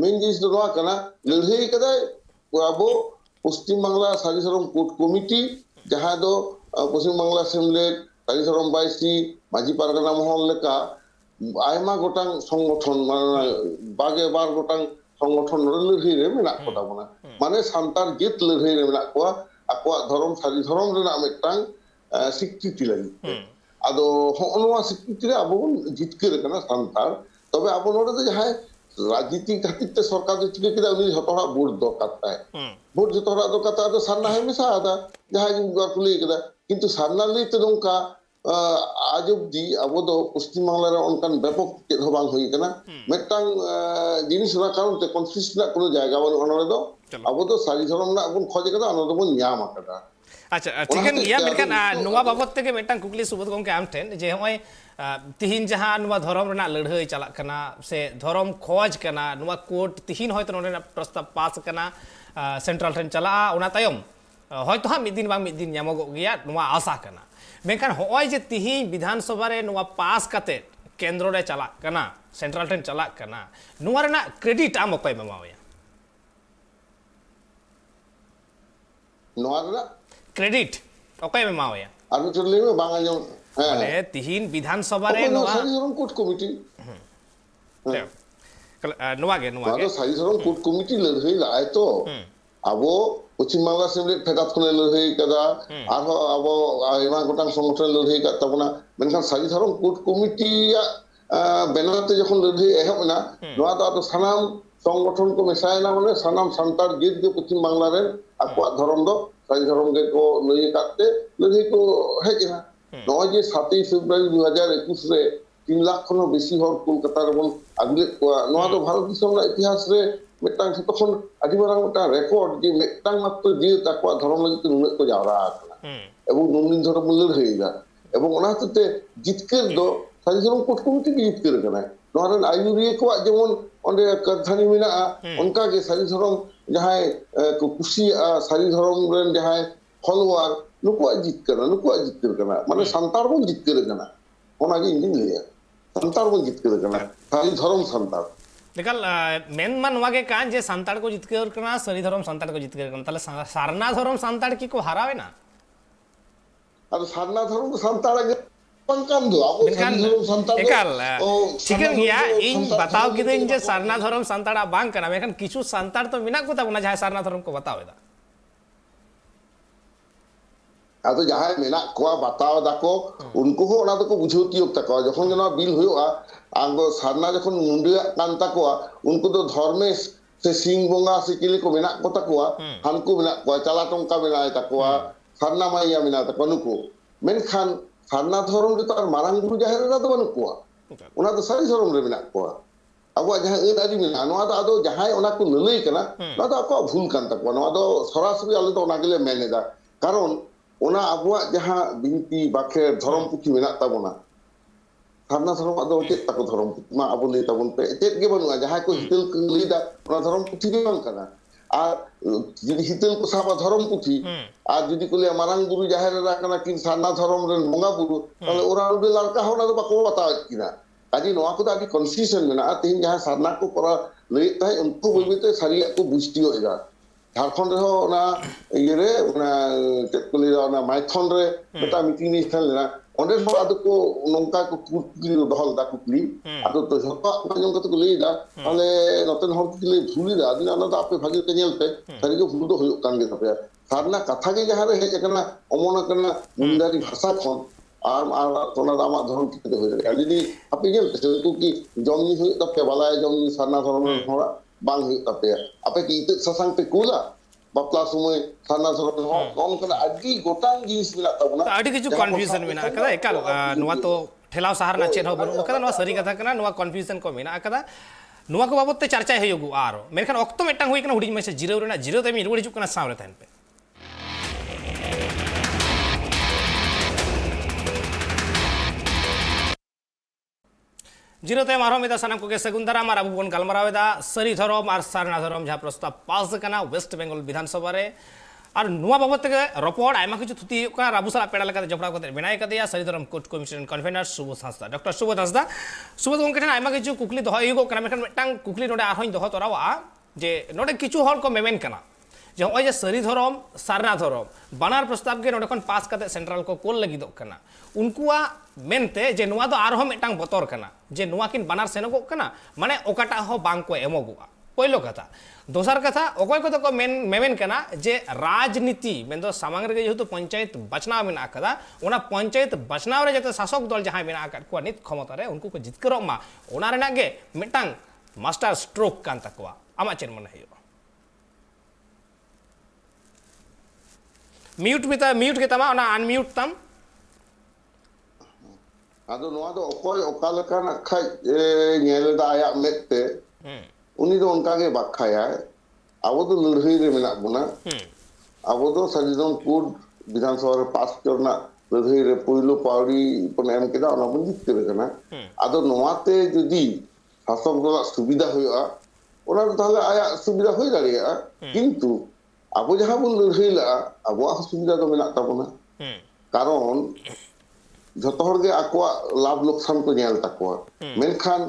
মেইন জিনিস দো নোয়া কানা লড়াই কাদা আবো পশ্চিম বাংলা সারি ধরম কোর্ট কমিটি যাহা দো পশ্চিম বাংলা অ্যাসেম্বলি ᱥᱟᱹᱨᱤ ᱫᱷᱚᱨᱚᱢ ᱵᱟᱭᱥᱤ ᱢᱟᱹᱡᱷᱤ ᱯᱟᱨᱜᱟᱱᱟ ᱢᱚᱦᱚᱞ ᱞᱮᱠᱟ ᱟᱭᱢᱟ ᱜᱚᱴᱟᱝ ᱥᱚᱝᱜᱚᱴᱷᱚᱱ ᱢᱟᱱᱮ 22 ᱜᱚᱴᱟᱝ ᱥᱚᱝᱜᱚᱴᱷᱚᱱ ᱞᱟᱹᱲᱦᱟᱹᱭ ᱨᱮ ᱢᱮᱱᱟᱜ ᱠᱚ ᱛᱟᱵᱚᱱᱟ ᱢᱟᱱᱮ ᱥᱟᱱᱛᱟᱲ ᱡᱟᱹᱛ ᱞᱟᱹᱲᱦᱟᱹᱭ ᱨᱮ ᱢᱮᱱᱟᱜ ᱠᱚᱣᱟ ᱟᱠᱚᱣᱟᱜ ᱫᱷᱚᱨᱚᱢ ᱥᱟᱹᱨᱤ ᱫᱷᱚᱨᱚᱢ ᱨᱮᱱᱟᱜ ᱢᱤᱫᱴᱟᱝ ᱥᱤᱠᱨᱤᱛᱤ ᱞᱟᱹᱜᱤᱫ ᱛᱮ ᱟᱫᱚ ᱦᱚᱸᱜᱼᱚ ᱱᱚᱣᱟ ᱥᱤᱠᱨᱤᱛᱤ ᱨᱮ ᱟᱵᱚ ᱵᱚᱱ ᱡᱤᱛᱠᱟᱹᱨ ᱟᱠᱟᱱᱟ ᱥᱟᱱᱛᱟᱲ ᱛᱚᱵᱮ ᱟᱵᱚ ᱱᱚᱰᱮ ᱫᱚ ᱡᱟᱦᱟᱸᱭ ᱨᱟᱡᱽᱱᱤᱛᱤ ᱠᱷᱟᱹᱛᱤᱨ ᱛᱮ ᱥᱚᱨᱠᱟর ᱫᱚ ᱪᱤᱠᱟᱹ ᱠᱮᱫᱟ ᱩᱱᱤ ᱡᱷᱚᱛᱚ ᱦᱚᱲᱟᱜ ᱵᱷᱳᱴ ᱫᱚᱨᱠᱟর ᱛᱟᱭ ᱵᱷᱳᱴ ᱡᱷᱚᱛᱚ ᱦᱚᱲᱟᱜ ᱫᱚᱨᱠᱟর ᱛᱟᱭ ᱟᱫᱚ ᱥᱟᱨᱱᱟ ᱦᱚᱸᱭ ᱢᱮᱥᱟ ᱟᱫᱟ ᱡᱟᱦᱟᱸᱭ ᱠᱚ ᱞᱟᱹᱭ ᱠᱮᱫᱟ ᱠᱤᱱᱛᱩ ᱥᱟᱨᱱᱟ ᱞᱟᱹᱭᱛᱮ ᱱᱚᱝᱠᱟ আজ অব্দি আবো তো পশ্চিমবাংলার অনকান ব্যাপক চেদ হবাং হই কানা মিদটাং জিনিস না কারণতে কনফিউজ না কোনো জায়গা বানু অনরে দো আবো তো সারি ধরম না বন খোঁজে কাদা অনরে বন ᱧᱟᱢ ᱟᱠᱟᱫᱟ ᱟᱪᱪᱷᱟ ᱴᱷᱤᱠᱟᱹᱱ ᱜᱮᱭᱟ ᱢᱮᱱᱠᱷᱟᱱ ᱱᱚᱣᱟ ᱵᱟᱵᱚᱫ ᱛᱮᱜᱮ ᱢᱤᱫᱴᱟᱝ ᱠᱩᱠᱞᱤ ᱥᱩᱵᱳᱫ ᱜᱚᱢᱠᱮ ᱟᱢ ᱴᱷᱮᱱ ᱡᱮ ᱦᱚᱸᱜᱼᱚᱭ ᱛᱤᱦᱤᱧ ᱡᱟᱦᱟᱸ ᱱᱚᱣᱟ ᱫᱷᱚᱨᱚᱢ ᱨᱮᱱᱟᱜ ᱞᱟᱹᱲᱦᱟᱹᱭ ᱪᱟᱞᱟᱜ ᱠᱟᱱᱟ ᱥᱮ ᱫᱷᱚᱨᱚᱢ ᱠᱷᱚᱡ ᱠᱟᱱᱟ ᱱᱚᱣᱟ ᱠᱳর্ট ᱛᱤᱦᱤᱧ ᱦᱚᱭᱛᱳ ᱱᱚᱰᱮᱱᱟᱜ ᱯᱨᱚᱥᱛᱟᱵ ᱯᱟᱥ ᱠᱟᱱᱟ ᱥᱮᱱᱴᱨᱟᱞ ᱴᱷᱮᱱ ᱪᱟᱞᱟᱜᱼᱟ ᱚᱱᱟ ᱛᱟᱭᱚᱢ হয়তো হ্যাঁ মিদ দিন বাং মিদ দিন ᱧᱟᱢᱚᱜᱚᱜ ᱜᱮᱭᱟ ᱱᱚᱣᱟ ᱟᱥᱟ ᱠᱟᱱᱟ ᱢᱮᱱᱠᱷᱟᱱ ᱦᱚᱸᱜᱼᱚᱭ ᱡᱮ ᱛᱤᱦᱤᱧ ᱵᱤᱫᱷᱟᱱ ᱥᱚᱵᱷᱟ ᱨᱮ ᱱᱚᱣᱟ ᱯᱟᱥ ᱠᱟᱛᱮ ᱠᱮᱱᱫᱨᱚ ᱨᱮ ᱪᱟᱞᱟᱜ ᱠᱟᱱᱟ ᱥᱮᱱᱴᱨᱟᱞ ᱴᱷᱮᱱ ᱪᱟᱞᱟᱜ ᱠᱟᱱᱟ ᱱᱚᱣᱟ ᱨᱮᱱᱟᱜ ᱠᱨᱮᱰᱤᱴ ᱟᱢ ᱚᱠᱚᱭᱮᱢ ᱮᱢᱟᱣᱟᱭᱟ ᱱᱚᱣᱟ ᱨᱮᱱᱟᱜ ᱠᱨᱮᱰᱤᱴ ᱚᱠᱚᱭᱮᱢ ᱮᱢᱟᱣᱟᱭᱟ আর মিটার লেবে বাং আঞ্জম হ্যাঁ মানে তিহিন বিধান সভা রে নওয়া নোয়া সারি ধরম কোর্ট কমিটি নোয়া গে নওয়া তো সারি ধরম কোর্ট কমিটি লড়াই লাই তো আবো পশ্চিম বাংলা সেমলেট ফেদাত খনে লড়াই কাদা আর আবো আইমা গোটাং সংগঠন লড়াই কাদ তাবনা মেনখান সারি ধরম কোর্ট কমিটি বেনাতে যখন লড়াই এহব না নোয়া তো আতো সানাম সংগঠন को মেশায়না মানে সানাম সান্তার জিত গে পশ্চিম বাংলা রে আকোয়াক ধরম দো সারি ধরম গে কো লই কাটতে লড়াই को হেজনা নয় যে 7 ফেব্রুয়ারি 2021 রে 3 লাখ খনো বেশি হর কলকাতা রে বন আগলে নোয়া তো ভারত দিশম না ইতিহাস রে মিদটাং তখন আদি মারাং একটা রেকর্ড যে মিদটাং মাত্র যে তাকওয়া ধরম লাগি নুনাᱜ ko jawra akana এবং নুনদিন ধরম মূল্য হইগা এবং ওনা হতে জিতকের দো সারি ধরম কোর্ট কমিটি জিতকের কানা নোয়া রেন আইনুরিয়া কো যেমন অন্ডে কাধানি মিনা অনকা গে সারি ধরম যাহাই কুসি সারি ধরম রেন যাহাই ফলোয়ার নুকুয়া জিতকের কানা মানে সান্তার বন জিতকের কানা ওনা গে ইঞ্জিন লিয়া সান্তার বন জিতকের কানা সারি ধরম সান্তার निकल मेन मान वागे कान जे संताड़ को जितकर करना सरी धर्म संताड़ को जितकर करना ताले सारना धर्म संताड़ की को हरावे ना আর সারনা ধরম সান্তার গে पंकाम दो आबो मेनखान सारी धरम सान्ताल एकाल चिकन गया इन बताओ कि दिन जे सारना धर्म संताड़ा बांग करना मेनखान किछु संताड़ तो मिना को ताबना जहां सारना धर्म को बताओ दा আদো যাহাই মেনা কোয়া বাতাও দাকো উনকো হো ওনা দকো বুঝো তিয়ক তাকো যখন যেন বিল হইওয়া আঙ্গো সারনা যখন মুন্ডিয়া কান্তা কোয়া উনকো তো ধর্মে সে সিং বঙ্গা সে কিলে কো মেনা কো তাকোয়া হানকো মেনা কোয়া চালা টংকা মেনা তাকোয়া সারনা মাইয়া মেনা তাকো নুকো মেনখান সারনা ধরম রে তো আর মারাং গুরু জাহের রা তো বানুকোয়া ওনা তো সারি ধরম রে মেনা কোয়া আবো যাহা এ আদি মেনা নোয়া তো আদো যাহাই ওনা কো ললই কানা নোয়া তো আকো ভুল কান তাকোয়া নোয়া তো সরাসরি আলে তো ওনা গেলে মেনেদা কারণ ওনা আবুয়া যাহা বিনতি বাখে ধরম পুথি মেনা তাবনা সারনা ধরম আদো চেত তাকো ধরম পুথি মা আবু লই তাবন পে চেত গে বানুয়া যাহা কো হিতেল লইদা ওনা ধরম পুথি গে বাং কানা আর যদি হিতেল কো সাবা ধরম পুথি আর যদি কলে মারাং গুরু জাহের রা কানা কিন সারনা ধরম রেন বঙ্গা গুরু তাহলে ওরা উডে লড়কা হনা তো বাকো বাতা কিনা কাজী নোয়া কো আদি কনফিউশন মেনা তিন যাহা সারনা কো করা লই তাই উনকো বইবেতে সারিয়া কো বুঝতি হইগা ঝাড়খণ্ড রে ওনা ইয়েরে ওনা তেতকুলি ওনা মাইথন রে বেটা মিটিং নি খেল না onde ho adu ko nongka ko kukli dohol da kukli adu to jhota jong ko lei da ale noten hor kukli bhuli da adina na da ape bhagi te nyelte sari ko bhulu do hoyok kan ge tape sarna katha ge jahare he kana omona kana mundari bhasha khon আর তোনা আমা ধরম কিতে হই যায় যদি আপনি যেতে তো কি জমনি হই তাপে বালায় জমনি সারনা ধরমের হরা বাং হই তাপে আপে কি ইতে সাসাং তে কুলা বাপলা সময় সারনা ধরম কম করে আদি গোটাং জিনিস মিলা তাবনা আদি কিছু কনফিউশন মিনা কাদা একাল নোয়া তো ঠেলাও সাহারনা চেন হবন ওকাদা নোয়া সরি কথা কানা নোয়া কনফিউশন को মিনা কাদা নোয়া को बाबत ते चर्चा हयगु आरो मेनखान अक्तो मेटांग हुई कना हुडी में से जीरो रेना जीरो ते मी रुड़ी चुक कना सावरे थान पे जीरो ते मारो में सानाम को के सगुंदरा मार अबु बन गलमरावेदा सरी धरम और सारना धरम जहां प्रस्ताव पास कना वेस्ट बेंगल विधानसभा रे और नुआ बाबत के रपोड़ आयमा किछु थुती का राबुसला पेड़ा लगा जपड़ा को बिनाय कदिया Sari Dharam court commission convener Subodh Hansda doctor Subodh Hansda Subodh गंके ठन आयमा किछु कुकली दहो इगो कना मेखन मेटांग कुकली नोडे आरहों दहो तोरावा जे नोडे किछु हल को मेमेन कना जे नॉय जे सरी धरम सारना धरम बानार प्रस्ताव के नोडे खन पास करते सेंट्रल को कोल लगिदोग कना उनकुआ मेनते जे नुआ दो आरहो मिटांग बतर कना जे नुआ किन बानार सेनोगो कना माने ओकाटा हो बांग को एमोगुआ पहिलो कथा दोसर कथा अकय को तो मेमेन कना जे राजनीति मेन सामांग रे जेहेतु पंचायत बचनाव मेना कदा ओना पंचायत बचनाव रे जते शासक दल जहां मेना का को नित क्षमता रे उनको को जितकरो मा ओना रेना गे मिटांग मास्टर स्ट्रोक कान तकवा आमा चेन मन हयो म्यूट के तमा ओना अनम्यूट तम ᱟᱫᱚ ᱱᱚᱣᱟ ᱫᱚ ᱚᱠᱚᱭ ᱚᱠᱟ ᱞᱮᱠᱟᱱᱟᱜ ᱠᱷᱟᱡ ᱧᱮᱞᱫᱟ ᱟᱭᱟᱜ ᱢᱮᱫᱛᱮ ᱩᱱᱤ ᱫᱚ ᱚᱱᱠᱟᱜᱮ ᱵᱟᱠᱷᱟᱭᱟᱭ ᱟᱵᱚ ᱫᱚ ᱞᱟᱹᱲᱦᱟᱹᱭ ᱨᱮ ᱢᱮᱱᱟᱜ ᱵᱚᱱᱟ ᱟᱵᱚ ᱫᱚ ᱥᱟᱨᱡᱚᱢ ᱠᱳᱰ ᱵᱤᱫᱷᱟᱱ ᱥᱚᱵᱷᱟ ᱨᱮ ᱯᱟᱥ ᱠᱚᱨᱮᱱᱟᱜ ᱞᱟᱹᱲᱦᱟᱹᱭ ᱨᱮ ᱯᱳᱭᱞᱳ ᱯᱟᱣᱲᱤ ᱵᱚᱱ ᱮᱢ ᱠᱮᱫᱟ ᱚᱱᱟ ᱵᱚᱱ ᱡᱤᱛᱠᱟᱹᱨ ᱠᱟᱱᱟ ᱟᱫᱚ ᱱᱚᱣᱟᱛᱮ ᱡᱩᱫᱤ শাসক দলের সুবিধা ᱦᱩᱭᱩᱜᱼᱟ ᱚᱱᱟ ᱫᱚ ᱛᱟᱦᱞᱮ ᱟᱭᱟᱜ ᱥᱩᱵᱤᱫᱷᱟ ᱦᱩᱭ ᱫᱟᱲᱮᱭᱟᱜᱼᱟ ᱠᱤᱱᱛᱩ ᱟᱵᱚ ᱡᱟᱦᱟᱸ ᱵᱚᱱ ᱞᱟᱹᱲᱦᱟᱹᱭ ᱞᱟᱜᱼᱟ ᱟᱵᱚᱣᱟᱜ ᱥᱩᱵᱤধা ᱫᱚ ᱢᱮᱱᱟᱜ ᱛᱟᱵᱚᱱᱟ ᱠᱟᱨᱚᱱ ᱡᱚᱛᱚ ᱦᱚᱲᱜᱮ ᱟᱠᱚᱣᱟᱜ ᱞᱟᱵᱷ ᱞᱚᱠᱥᱟᱱ ᱠᱚ ᱧᱮᱞ ᱛᱟᱠᱚᱣᱟ ᱢᱮᱱᱠᱷᱟᱱ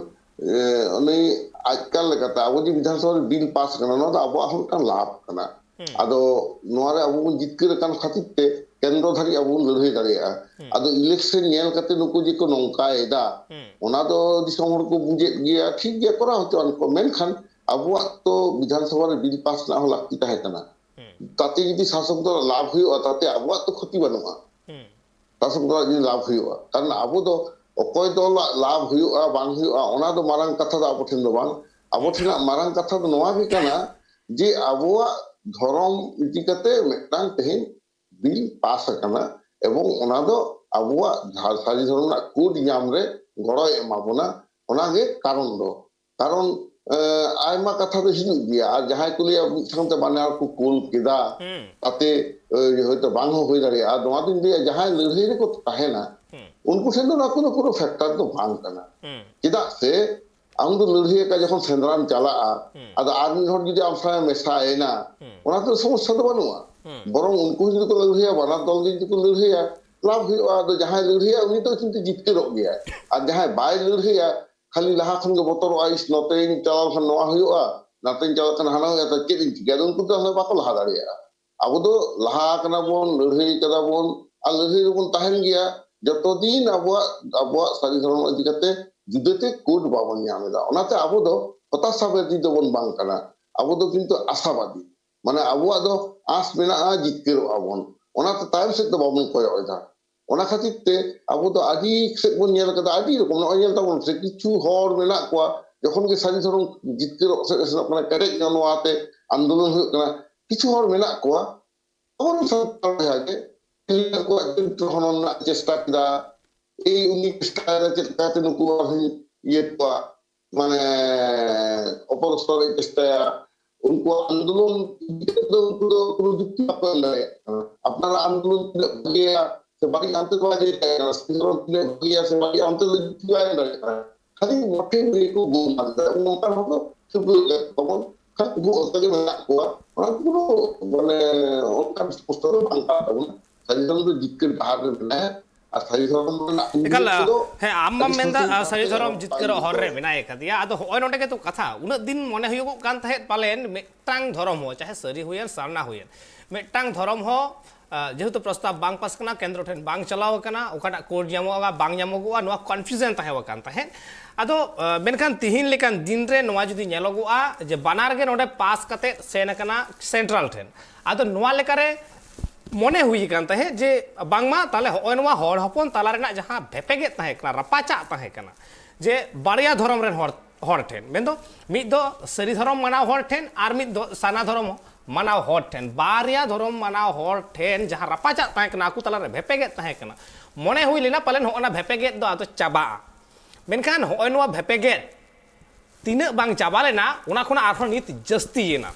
ᱩᱱᱤ ᱟᱡᱠᱟᱞ ᱞᱮᱠᱟᱛᱮ ᱟᱵᱚ ᱡᱮ ᱵᱤᱫᱷᱟᱱ ᱥᱚᱵᱷᱟ ᱨᱮ ᱵᱤᱞ ᱯᱟᱥ ᱠᱟᱱᱟ ᱱᱚᱣᱟ ᱫᱚ ᱟᱵᱚᱣᱟᱜ ᱦᱚᱸ ᱢᱤᱫᱴᱟᱝ ᱞᱟᱵᱷ ᱠᱟᱱᱟ ᱟᱫᱚ ᱱᱚᱣᱟ ᱨᱮ ᱟᱵᱚ ᱵᱚᱱ ᱡᱤᱛᱠᱟᱹᱨ ᱟᱠᱟᱱ ᱠᱷᱟᱹᱛᱤᱨ ᱛᱮ ᱠᱮᱱᱫᱨᱚ ᱫᱷᱟᱹᱨᱤᱡ ᱟᱵᱚ ᱵᱚᱱ ᱞᱟᱹᱲᱦᱟᱹᱭ ᱫᱟᱲᱮᱭᱟᱜᱼᱟ ᱟᱫᱚ ᱤᱞᱮᱠᱥᱚᱱ ᱧᱮᱞ ᱠᱟᱛᱮ ᱱᱩᱠᱩ ᱡᱮ ᱠᱚ ᱱᱚᱝᱠᱟᱭᱮᱫᱟ ᱚᱱᱟ ᱫᱚ ᱫᱤᱥᱚᱢ ᱦᱚᱲ ᱠᱚ ᱵᱩᱡᱮᱫ ᱜᱮᱭᱟ ᱴᱷᱤᱠ ᱜᱮᱭᱟ ᱠᱚᱨᱟᱣ ᱦᱚᱪᱚᱣᱟᱱ ᱠᱚ ᱢᱮᱱᱠᱷᱟন ᱟᱵᱚᱣᱟᱜ ᱛᱚ ᱵᱤᱫᱷᱟᱱ ᱥᱚᱵᱷᱟ ᱨᱮ ᱵᱤᱞ ᱯᱟᱥ ᱨᱮᱱᱟᱜ ᱦᱚᱸ ᱞᱟᱹᱠᱛᱤ ᱛᱟᱦᱮᱸ ᱠᱟᱱᱟ তাতে যদি শাসক দল লাভ ᱦᱩᱭᱩᱜᱼᱟ তাতে আবহাওয়ার তো ক্ষতি বানুয়া শাসক দল যদি লাভ ᱦᱩᱭᱩᱜᱼᱟ কারণ আবো তো অকয় দলাᱜ লাভ ᱦᱩᱭᱩᱜᱼᱟ ᱵᱟᱝ ᱦᱩᱭᱩᱜᱼᱟ ᱚᱱᱟ ᱫᱚ ᱢᱟᱨᱟᱝ ᱠᱟᱛᱷᱟ ᱫᱚ ᱟᱵᱚ ᱴᱷᱮᱱ ᱫᱚ ᱵᱟᱝ ᱟᱵᱚ ᱴᱷᱮᱱᱟᱜ ᱢᱟᱨᱟᱝ ᱠᱟᱛᱷᱟ ᱫᱚ ᱱᱚᱣᱟ ᱜᱮ ᱠᱟᱱᱟ ᱡᱮ ᱟᱵᱚᱣᱟᱜ ᱫᱷᱚᱨᱚᱢ ᱤᱫᱤ ᱠᱟᱛᱮ ᱢᱤᱫᱴᱟᱝ ᱛᱮᱦᱮᱧ ᱵᱤᱞ ᱯᱟᱥ ᱟᱠᱟᱱᱟ এবং ᱚᱱᱟ ᱫᱚ ᱟᱵᱚᱣᱟᱜ ᱥᱟᱹᱨᱤ ᱫᱷᱚᱨᱚᱢ ᱨᱮᱱᱟᱜ ᱠᱳᱰ ᱧᱟᱢ ᱨᱮ ᱜᱚᱲᱚᱭ ᱮᱢᱟ ᱵᱚᱱᱟ ᱚᱱᱟᱜᱮ ᱠᱟᱨᱚᱱ ᱫᱚ ᱠᱟᱨᱚᱱ ᱟᱭᱢᱟ ᱠᱟᱛᱷᱟ ᱫᱚ ᱦᱤᱡᱩᱜ ᱜᱮᱭᱟ ᱟᱨ ᱡᱟᱦᱟᱸᱭ ᱠᱚ ᱞᱟᱹᱭᱟ ᱢᱤᱫ ᱥᱟᱶᱛᱮ ᱵᱟᱱᱟᱨ ᱠᱚ ᱠᱳᱞ ᱠᱮᱫᱟ ᱛᱟᱛᱮ ᱦᱚᱭᱛᱳ ᱵᱟᱝ ᱦᱚᱸ ᱦᱩᱭ ᱫᱟᱲᱮᱭᱟᱜᱼᱟ ᱱᱚᱣᱟ ᱫᱚᱧ ᱞᱟᱹᱭᱟ ᱡᱟᱦᱟᱸᱭ ᱞᱟᱹᱲᱦᱟᱹᱭ ᱨᱮᱠᱚ ᱛᱟᱦᱮᱱᱟ उनको से ना कोनो फैक्टर तो बांग करना चेदा से आम तो लड़ाई का जखन सेंद्राम चला आदो आर्मी हर जुदी आम साय मेसाएना ओना तो समस्या तो बनुआ बरং उनको जुदी को लड़ाई बाना दल जुदी को लड़ाई लाभ हुआ आदो जहां लड़ाई उनी तो किंतु जितकेरो गया और जहां बाय लड़ाई खाली लहा खन के बतर आइस नतेन चलाव खन नवा हुआ नतेन चलाव खन हाना हुआ तो चेद चिका उनको तो हमें बाको लहा दाड़िया अब तो लहा कना बोन लड़ाई कदा बोन और लड़ाई रे बोन तहन गया जतो दिन आबुआ सारी धर्म इदी कते जुदते कोड बाबन ᱧᱟᱢᱮᱫᱟ ᱚᱱᱟᱛᱮ ᱟᱵᱚ ᱫᱚ ᱦᱚᱛᱟᱥᱟᱵᱟᱫী ᱫᱚ ᱵᱚᱱ ᱵᱟᱝ ᱠᱟᱱᱟ ᱟᱵᱚ ᱫᱚ ᱠᱤᱱᱛᱩ ᱟᱥᱟᱵᱟᱫী ᱢᱟᱱᱮ ᱟᱵᱚᱣᱟᱜ ᱫᱚ ᱟᱥ ᱢᱮᱱᱟᱜᱼᱟ ᱡᱤᱛᱠᱟᱹᱨᱚᱜᱼᱟ ᱵᱚᱱ ᱚᱱᱟᱛᱮ ᱛᱟᱭᱚᱢ ᱥᱮᱫ ᱫᱚ ᱵᱟᱵᱚᱱ ᱠᱚᱭᱚᱜ ᱮᱫᱟ ᱚᱱᱟ ᱠᱷᱟᱹᱛᱤᱨ ᱛᱮ ᱟᱵᱚ ᱫᱚ ᱟᱹᱰᱤ ᱥᱮᱫ ᱵᱚᱱ ᱧᱮᱞ ᱠᱟᱫᱟ ᱟᱹᱰᱤ ᱨᱚᱠᱚᱢ ᱱᱚᱜᱼᱚᱭ ᱧᱮᱞ ᱛᱟᱵᱚᱱ ᱥᱮ ᱠᱤᱪᱷᱩ ᱦᱚᱲ ᱢᱮᱱᱟᱜ ᱠᱚᱣᱟ ᱡᱚᱠᱷᱚᱱ ᱜᱮ ᱥᱟᱹᱨᱤ ᱫᱷᱚᱨᱚᱢ ᱡᱤᱛᱠᱟᱹᱨᱚᱜ ᱥᱮᱱᱚᱜ ᱠᱟᱱᱟ ᱠᱮᱴᱮᱡ ᱱᱚᱣᱟᱛᱮ ᱟᱱᱫᱳᱞᱚᱱ ᱦᱩᱭᱩᱜ ᱠᱟᱱᱟ ᱠᱤᱪᱷᱩ ᱦᱚᱲ ᱢᱮᱱᱟᱜ ᱠᱚᱣᱟ ᱟᱵᱚ ᱥᱟᱱᱛᱟᱲ ᱡᱟᱦᱟᱸᱜᱮ ᱠᱚᱣᱟᱜ ᱪᱤᱱᱛᱟᱹ ᱵᱷᱟᱵᱱᱟ ᱨᱮᱱᱟᱜ ᱪᱮᱥᱴᱟ ᱠᱮᱫᱟ এই উনি চেষ্টা চেষ্টাতে নুকু ইয়ে কোয়া মানে অপরস্তরে চেষ্টা উনকো আন্দোলন কোনো যুক্তি পাবেন আপনারা আন্দোলন গিয়া সে বাড়ি আনতে পারা যায় না গিয়া সে বাড়ি আনতে যুক্তি পায় না খালি মঠে রেকো গো মারতে ওটা হলো শুধু তখন গো ওটাকে মেলা কোয়া ওরা কোনো মানে ওটা স্পষ্ট বাংলা পাবো না সাধারণত জিতকের ধারে না ᱦᱮᱸ ᱟᱢ ᱢᱟᱢ ᱢᱮᱱᱫᱟ ᱥᱟᱹᱨᱤ ᱫᱷᱚᱨᱚᱢ ᱡᱤᱛᱠᱟᱹᱨᱚᱜ ᱦᱚᱨ ᱨᱮ ᱢᱮᱱᱟᱭ ᱠᱟᱫᱮᱭᱟ ᱟᱫᱚ ᱦᱚᱸᱜᱼᱚᱭ ᱱᱚᱰᱮ ᱜᱮ ᱛᱚ ᱠᱟᱛᱷᱟ ᱩᱱᱟᱹᱜ ᱫᱤन ᱢᱚᱱᱮ ᱦᱩᱭᱩᱜᱚᱜ ᱠᱟᱱ ᱛᱟᱦᱮᱸᱫ ᱯᱟᱞᱮᱱ ᱢᱤᱫᱴᱟᱝ ᱫᱷᱚᱨᱚᱢ ᱦᱚᱸ ᱪᱟᱦᱮ ᱥᱟᱹᱨᱤ ᱦᱩᱭᱮᱱ ᱥᱟᱨᱱᱟ ᱦᱩᱭᱮᱱ ᱢᱤᱫᱴᱟᱝ ᱫᱷᱚᱨᱚᱢ ᱦᱚᱸ जेहेतु प्रस्ताव बांग पास करना केंद्र ठेन बांग चलाव करना ओकाटा कोड ᱧᱟᱢᱚᱜᱼᱟ बांग ᱧᱟᱢᱚᱜᱼᱟ ᱱᱚᱣᱟ कन्फ्यूजन ताहेव कान ताहें आदो मेनखान तिहिन लेकान दिन रे नोवा जुदी ᱧᱮᱞᱚᱜᱚᱜᱼᱟ जे बानार गे नोडे पास कते सेन करना सेंट्रल ठेन आदो नोवा लेकारे मने हुई कान ताहे जे बांगमा ताले होय नोवा हर हपन ताला रेना जहां भेपेगे ताहे कना रपाचा ताहे कना जे बारिया धर्म रेन हर ठेन मेंदो मिद दो सरी धर्म मानाव हर ठेन आर मिद दो साना धर्म मानाव हर ठेन बारिया धर्म मानाव हर ठेन जहां रपाचा ताहे कना आकु ताला रे भेपेगे ताहे कना मने हुई लेना पालेन होना भेपेगे दो आदो चाबा मेनखान होय नोवा भेपेगे तीना बांग चाबा लेना उना खुना आरहन नित जस्तीयेना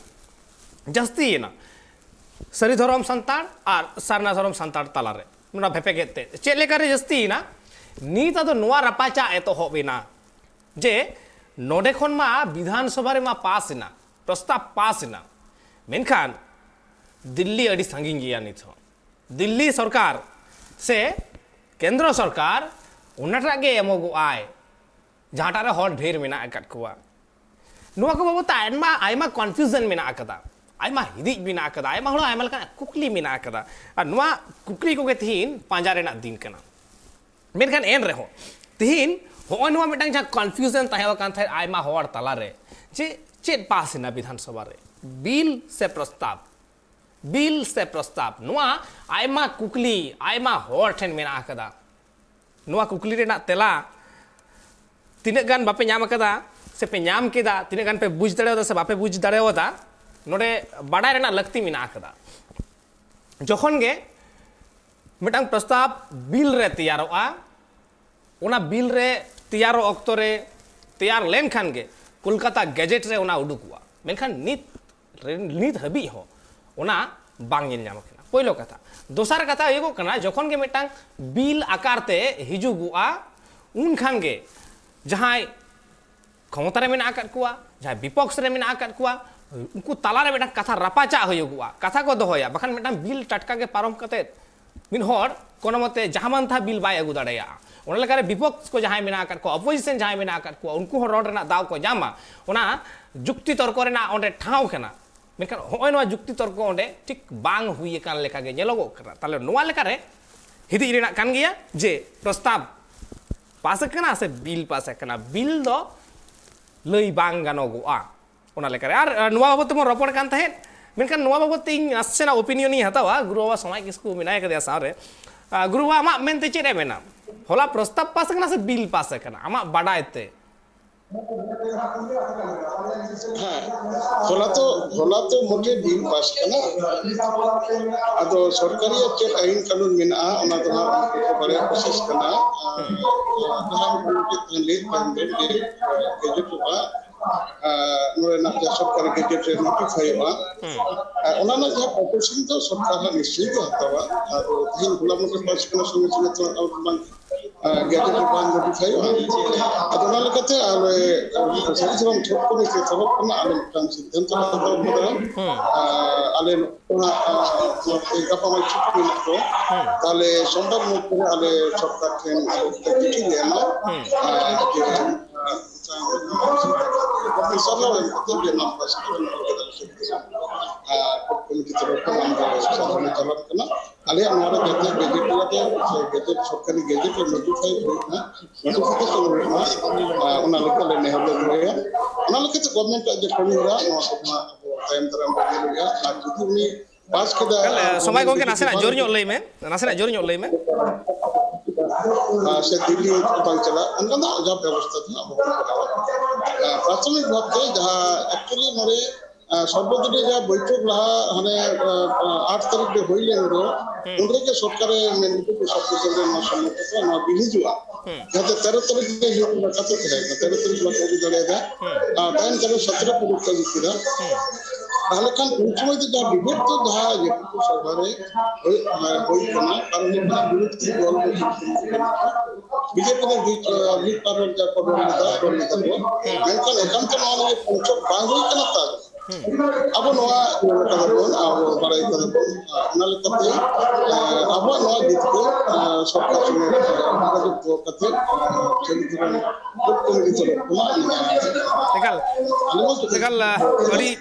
सरी धर्म संताड़ और सारना धर्म संताड़ तालारे नुना भेपेगे ते चेक लेकारे जस्तीयेना नीत आदो नोवा रपाचा एतोहबेना जे नोडे खन मा विधानसभा रे मा पासना प्रस्ताव पासना मेनखान दिल्ली अड़ी सांगिन गया नित दिल्ली सरकार से केंद्र सरकार उनाटा गे एमोगो आय जहाटारे हर ढेर मेना अकात कोवा नुवा को बाबत आयमा कन्फ्यूजन मेना अकदा आयमा हिदिज मेना कदा आयमा हड़ा आयमा लेका कुकली मेना कदा और नोआ कुकली को के तिहिन पांजा रेना दिन कना मेनखान एन रहो तिहिन होय नोआ मिटांग जहां कन्फ्यूजन ताहेवा कान थाय आयमा हड़ तला रे जे चेत पास ना विधानसभा रे बिल से प्रस्ताव नोआ आयमा कुकली आयमा हड़ ठेन मेना कदा नोआ कुकली रेना तेला तीना गान बापे नाम कदा से पे नाम केदा तीना गान पे बुझ दाड़ेवदा से बापे बुझ दाड़ेवदा नोडे बाडाय रेना लगती मेना कदा जखन गे मिटांग प्रस्ताव बिल रे तैयारोआ ओना बिल रे तैयारो ऑक्तो रे तैयार लेन खान गे कोलकाता गैजेट रे ओना उडुकुआ मेनखान नित हबी हो ओना बांग नेल नाम कना पहिलो कथा दोसार कथा एगो कना जखन गे मिटांग बिल आकार ते हिजुगुआ उन खान गे जहां क्षमता रे मेना आकात कुआ जहां विपक्ष रे मेना आकात कुआ उनको ताला रे मिटांग कथा रापाचा होयुगुआ कथा को दोहया बखान मिटांग बिल टटका के पारम कते मिन हर कोनो मते जहां मन था बिल बाय अगु दाड़ेया ओना लेकारे विपक्ष को जहां मेना आकात को अपोजिशन जहां मेना आकात को उनको रोड रेना दाव को जामा ओना जुक्ति तर्क रेना ओंडे ठाव कना मेनखान होय नोआ जुक्ति तर्क ओंडे ठीक बांग हुई कान लेका गे नेलोगो कना ताले नोआ लेकारे हिदी रेना कान गया जे प्रस्ताव पास कना से बिल पास कना बिल दो लई बांग गानोगोआ ओना लेकारे आर नोआ बाबत मो रपड़ कान थाहे मेनखान नोआ बाबत इन आसेना ओपिनियन हतावा गुरुवा समय किसको मिनाय कदे सारे गुरुवा मा मेनते चेरे मेना होला प्रस्ताव पास कना से बिल पास कना आमा बाडायते हाँ होला तो मोटे बिल पास कना अदो सरकारी चे आईन कानून मेना ओना तो ना को बड़े कोशिश कना जहां के ले पंदे गजेट बा नोरे ना सरकारी गजेट रे नोटिफाई बा ओना ना जहां प्रोपोर्शन तो सरकार निश्चित हतावा अदो दिन गुलाम के पास कना संगे तो आउटलाइन गजेट बान नोटिफाई अदो ना लेकते आले सरी सरम ठोक को से सबक कना आले टाइम सिद्धांत तो मदर आले ओना गापा मा छुट्टी मिलतो ताले सोमवार मध्य आले सरकार ठेन चिठी देना आले हमारा गजेट सरकारी गजेट नोटिफाई होना नोटिफिकेशन होना ओना लेके नेहले होया ओना लेके तो गवर्नमेंट जे कमी होरा नो टाइम तरम बदलिया आ जुदी पास केदा समय को के नासेना जोर ᱧᱚᱜ लई में नासेना जोर ᱧᱚᱜ लई में से दिल्ली उतां चला उनका ना जब व्यवस्था था अब प्राथमिक भाव से जहां एक्चुअली नरे सर्वदलीय जहां बैठक रहा हने 8 तारीख रे होइले रो उनरे के सरकार मेनके को सब कुछ ना सम्मत ना बिहिजुआ जहां 13 तारीख के जो कथा थे 13 तारीख को जड़ेगा टाइम करे 17 को दिखिरा ताले खान उनसमय तो जहां विभेद तो जहां ये सभारे होई कना कारण ना विरोध की दल बीजेपी ने लीड पार्लर जा पड़ोला दा मेनखान एकांत माने पंचक बांग होई कना ता अब नोआ कदबोन अब बड़ाई कदबोन ना लेकते अब नोआ जितको सरकार सुने जो कथे चलितरन खूब कमिटी तेकाल अड़ी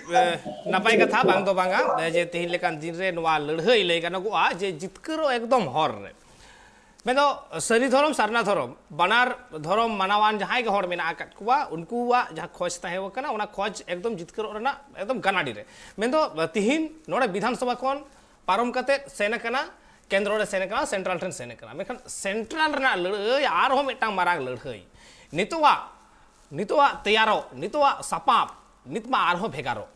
नापाय कथा बांग दो बांगा जे तिहिन लेकान दिन रे नोआ लड़हई लई गानोगोआ जे जितकरो एकदम हर रे मेदो सरी धरम सारना धरम बनार धरम मानावान जहां के हर मेना आकात कुआ उनकुवा जहां खोज ताहे वकना ओना खोज एकदम जितकर रना एकदम गानाडी रे मेदो तिहिन नोडे विधानसभा कोन पारम कते सेना कना केंद्र रे सेना कना सेंट्रल ट्रेन सेना कना मेखन सेंट्रल रना लड़हई आर हो मिटांग मारांग लड़हई नितोवा तैयारो नितोवा सापाप नितमा आर हो भेगारो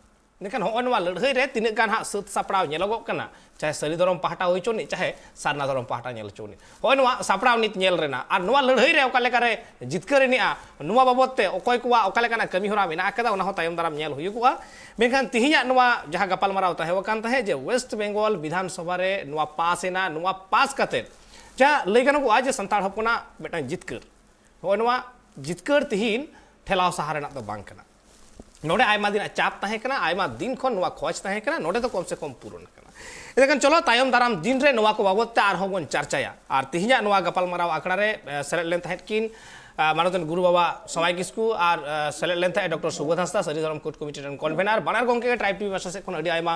नेखान हो नवा लड़हई रे तिने गान हा सत सापड़ाव नेलगो कना चाहे सरी धरम पहाटा होई चोनी चाहे सारना धरम पहाटा नेल चोनी हो नवा सापड़ाव नित नेल रेना आर नवा लड़हई रे ओका लेका रे जितकरेनिआ नवा बाबतते ओकय कुवा ओका लेकाना कमी होरा मेना कदा ओना हो तायम दाराम नेल हुयुगुआ मेखान तिहिया नवा जहां गपाल माराव ताहे वकान ताहे जे वेस्ट बेंगल विधानसभा रे नवा पास कते जहां लई गानोगुआ जे संताड़ हपना बेटा जितकर हो नवा जितकर तिहिन ठेलाव सहारेना तो बांग कना नोडे आयमा दिन चाप ताहे कना आयमा दिन खन नवा खोज ताहे कना नोडे तो कम से कम पूर्ण कना एदकन चलो तायम दाराम दिन रे नवा को बाबतते आर हो बन चर्चाया आर तिहिया नवा गपाल माराव आकड़ा रे सेरेट लेन ताहे किन मानोतन गुरु बाबा समय किस्कू और सेलेद लेन थाए डॉक्टर सुबोध हांसदा सारी धर्म कोड कमिटी रन कन्वेनर बानार गोंके के ट्राइब टीवी भाषा से अडी आयमा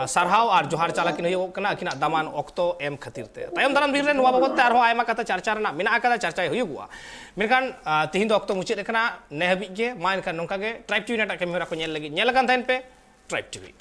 सारहाव और जोहार चालाकिन हुयो कना अकिना दामान ऑक्तो एम खातिर ते तायम दाराम दिन रे नोवा बाबत ते आरो आयमा कथा चर्चा रना मेना कदा चर्चा हुयुगुआ मेनखान तिहिन दो ऑक्तो मुचित कना ने हबि गे मा एनखान नोंका गे ट्राइब टीवी नाटा कमी होरा को नेल लगी नेल कान थाइन पे ट्राइब टीवी।